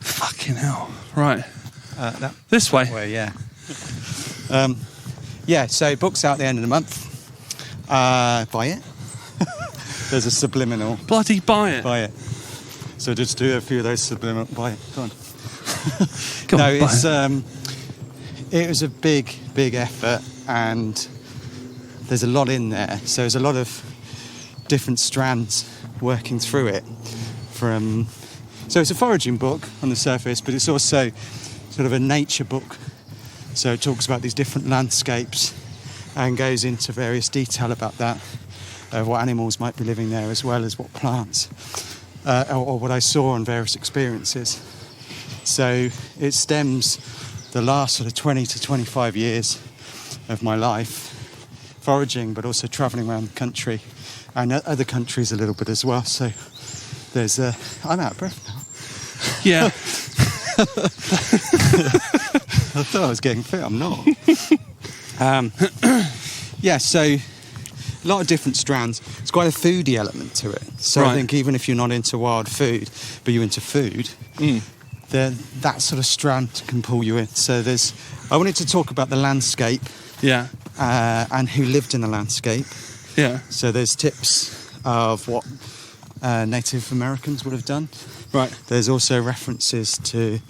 Fucking hell. Right. This way. Well, yeah. So books out at the end of the month. Buy it. There's a subliminal. Bloody buy it. Buy it. So just do a few of those subliminal. Buy it. Go on. Come on, it's it was a big effort, and there's a lot in there. So there's a lot of different strands working through it. So it's a foraging book on the surface, but it's also sort of a nature book. So it talks about these different landscapes and goes into various detail about that, what animals might be living there, as well as what plants, or what I saw on various experiences. So it stems the last sort of 20 to 25 years of my life foraging, but also travelling around the country and other countries a little bit as well. So there's I'm out of breath now. Yeah. I thought I was getting fit. I'm not. So a lot of different strands. It's quite a foodie element to it. So I think even if you're not into wild food, but you're into food, then that sort of strand can pull you in. So I wanted to talk about the landscape. Yeah. And who lived in the landscape. Yeah. So there's tips of what Native Americans would have done. Right. There's also references to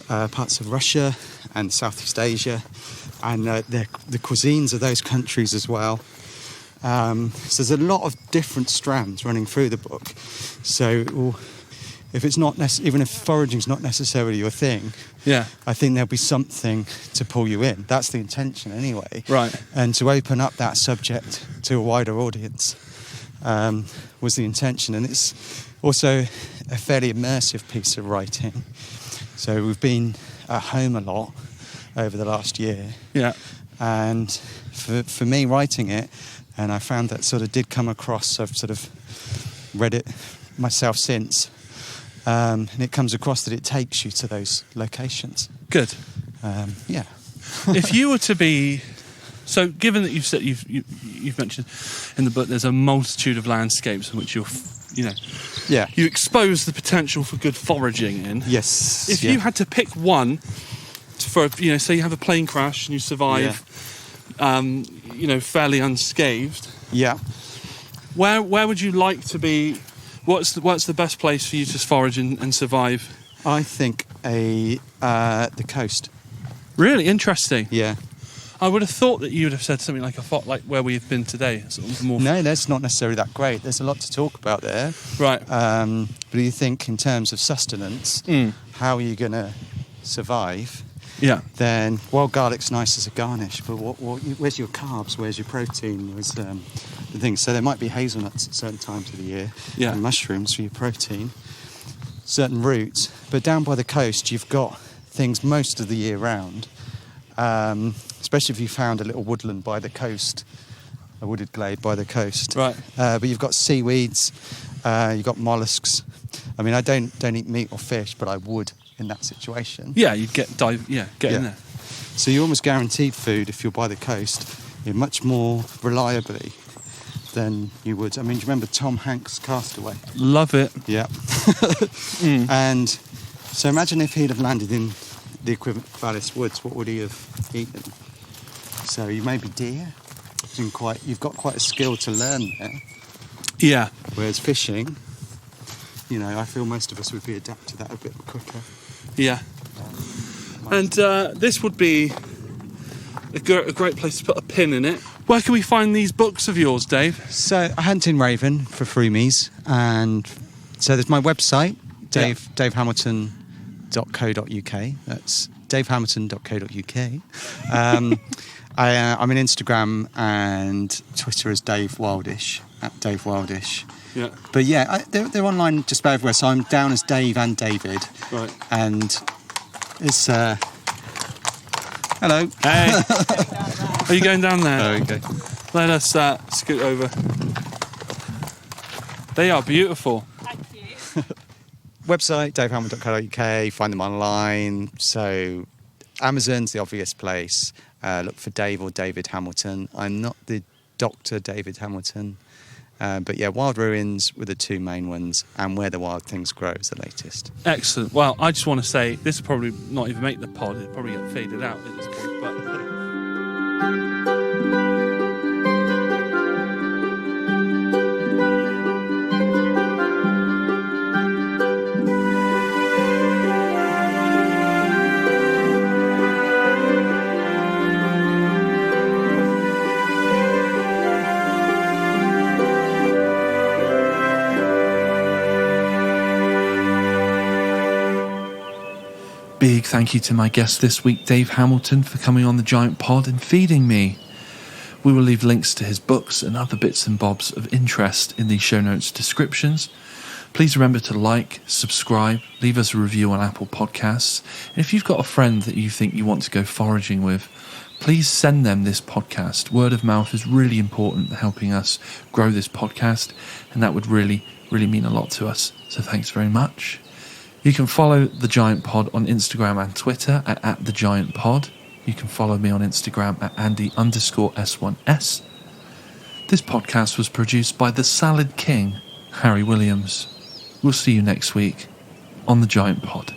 parts of Russia and Southeast Asia, and the cuisines of those countries as well. So there's a lot of different strands running through the book. So if it's not even if foraging's not necessarily your thing, I think there'll be something to pull you in. That's the intention anyway. Right. And to open up that subject to a wider audience was the intention. And it's Also, a fairly immersive piece of writing. So we've been at home a lot over the last year. Yeah. And for me writing it, and I found that sort of did come across, I've sort of read it myself since, and it comes across that it takes you to those locations. Good. Yeah. If you were to be... So, given that you've said you've mentioned in the book, there's a multitude of landscapes in which Yeah. you expose the potential for good foraging in. Yes. If you had to pick one for, say you have a plane crash and you survive, fairly unscathed. Yeah. Where would you like to be? What's the best place for you to forage and survive? I think the coast. Really interesting. Yeah. I would have thought that you would have said something like like where we've been today. Sort of more. No, that's not necessarily that great. There's a lot to talk about there. Right. But you think in terms of sustenance, how are you going to survive? Yeah. Then wild garlic's nice as a garnish, but where's your carbs? Where's your protein? Where's the things? So there might be hazelnuts at certain times of the year, and mushrooms for your protein. Certain roots, but down by the coast, you've got things most of the year round. Especially if you found a little woodland by the coast, a wooded glade by the coast. Right. But you've got seaweeds, you've got mollusks. I mean, I don't eat meat or fish, but I would in that situation. Yeah, you'd get in there. So you're almost guaranteed food if you're by the coast, much more reliably than you would. I mean, do you remember Tom Hanks' Castaway? Love it. Yeah. And so imagine if he'd have landed in the equivalent of Alice Woods, what would he have eaten? So you maybe deer. You've got quite a skill to learn there. Yeah. Whereas fishing, I feel most of us would be adapted to that a bit quicker. Yeah. And this would be a great place to put a pin in it. Where can we find these books of yours, Dave? So Hunting Raven for Froomies, and so there's my website, davehamilton.co.uk. That's davehamilton.co.uk. I'm on Instagram and Twitter as Dave Wildish, at Dave Wildish. Yeah. But they're online just about everywhere. So I'm down as Dave and David. Right. And it's hello. Hey. Are you going down there? Oh, okay. Let us scoot over. They are beautiful. Thank you. Website, davehamilton.co.uk, find them online. So Amazon's the obvious place. Look for Dave or David Hamilton. I'm not the Dr. David Hamilton. But Wild Ruins were the two main ones, and Where the Wild Things Grow is the latest. Excellent. Well, I just want to say, this will probably not even make the pod. It'll probably get faded out at this point. But big thank you to my guest this week, Dave Hamilton, for coming on the Giant Pod and feeding me. We will leave links to his books and other bits and bobs of interest in the show notes descriptions. Please remember to like, subscribe, leave us a review on Apple Podcasts. And if you've got a friend that you think you want to go foraging with, please send them this podcast. Word of mouth is really important in helping us grow this podcast, and that would really, really mean a lot to us. So thanks very much. You can follow The Giant Pod on Instagram and Twitter at @TheGiantPod. You can follow me on Instagram at Andy_S1S. This podcast was produced by the Salad King, Harry Williams. We'll see you next week on The Giant Pod.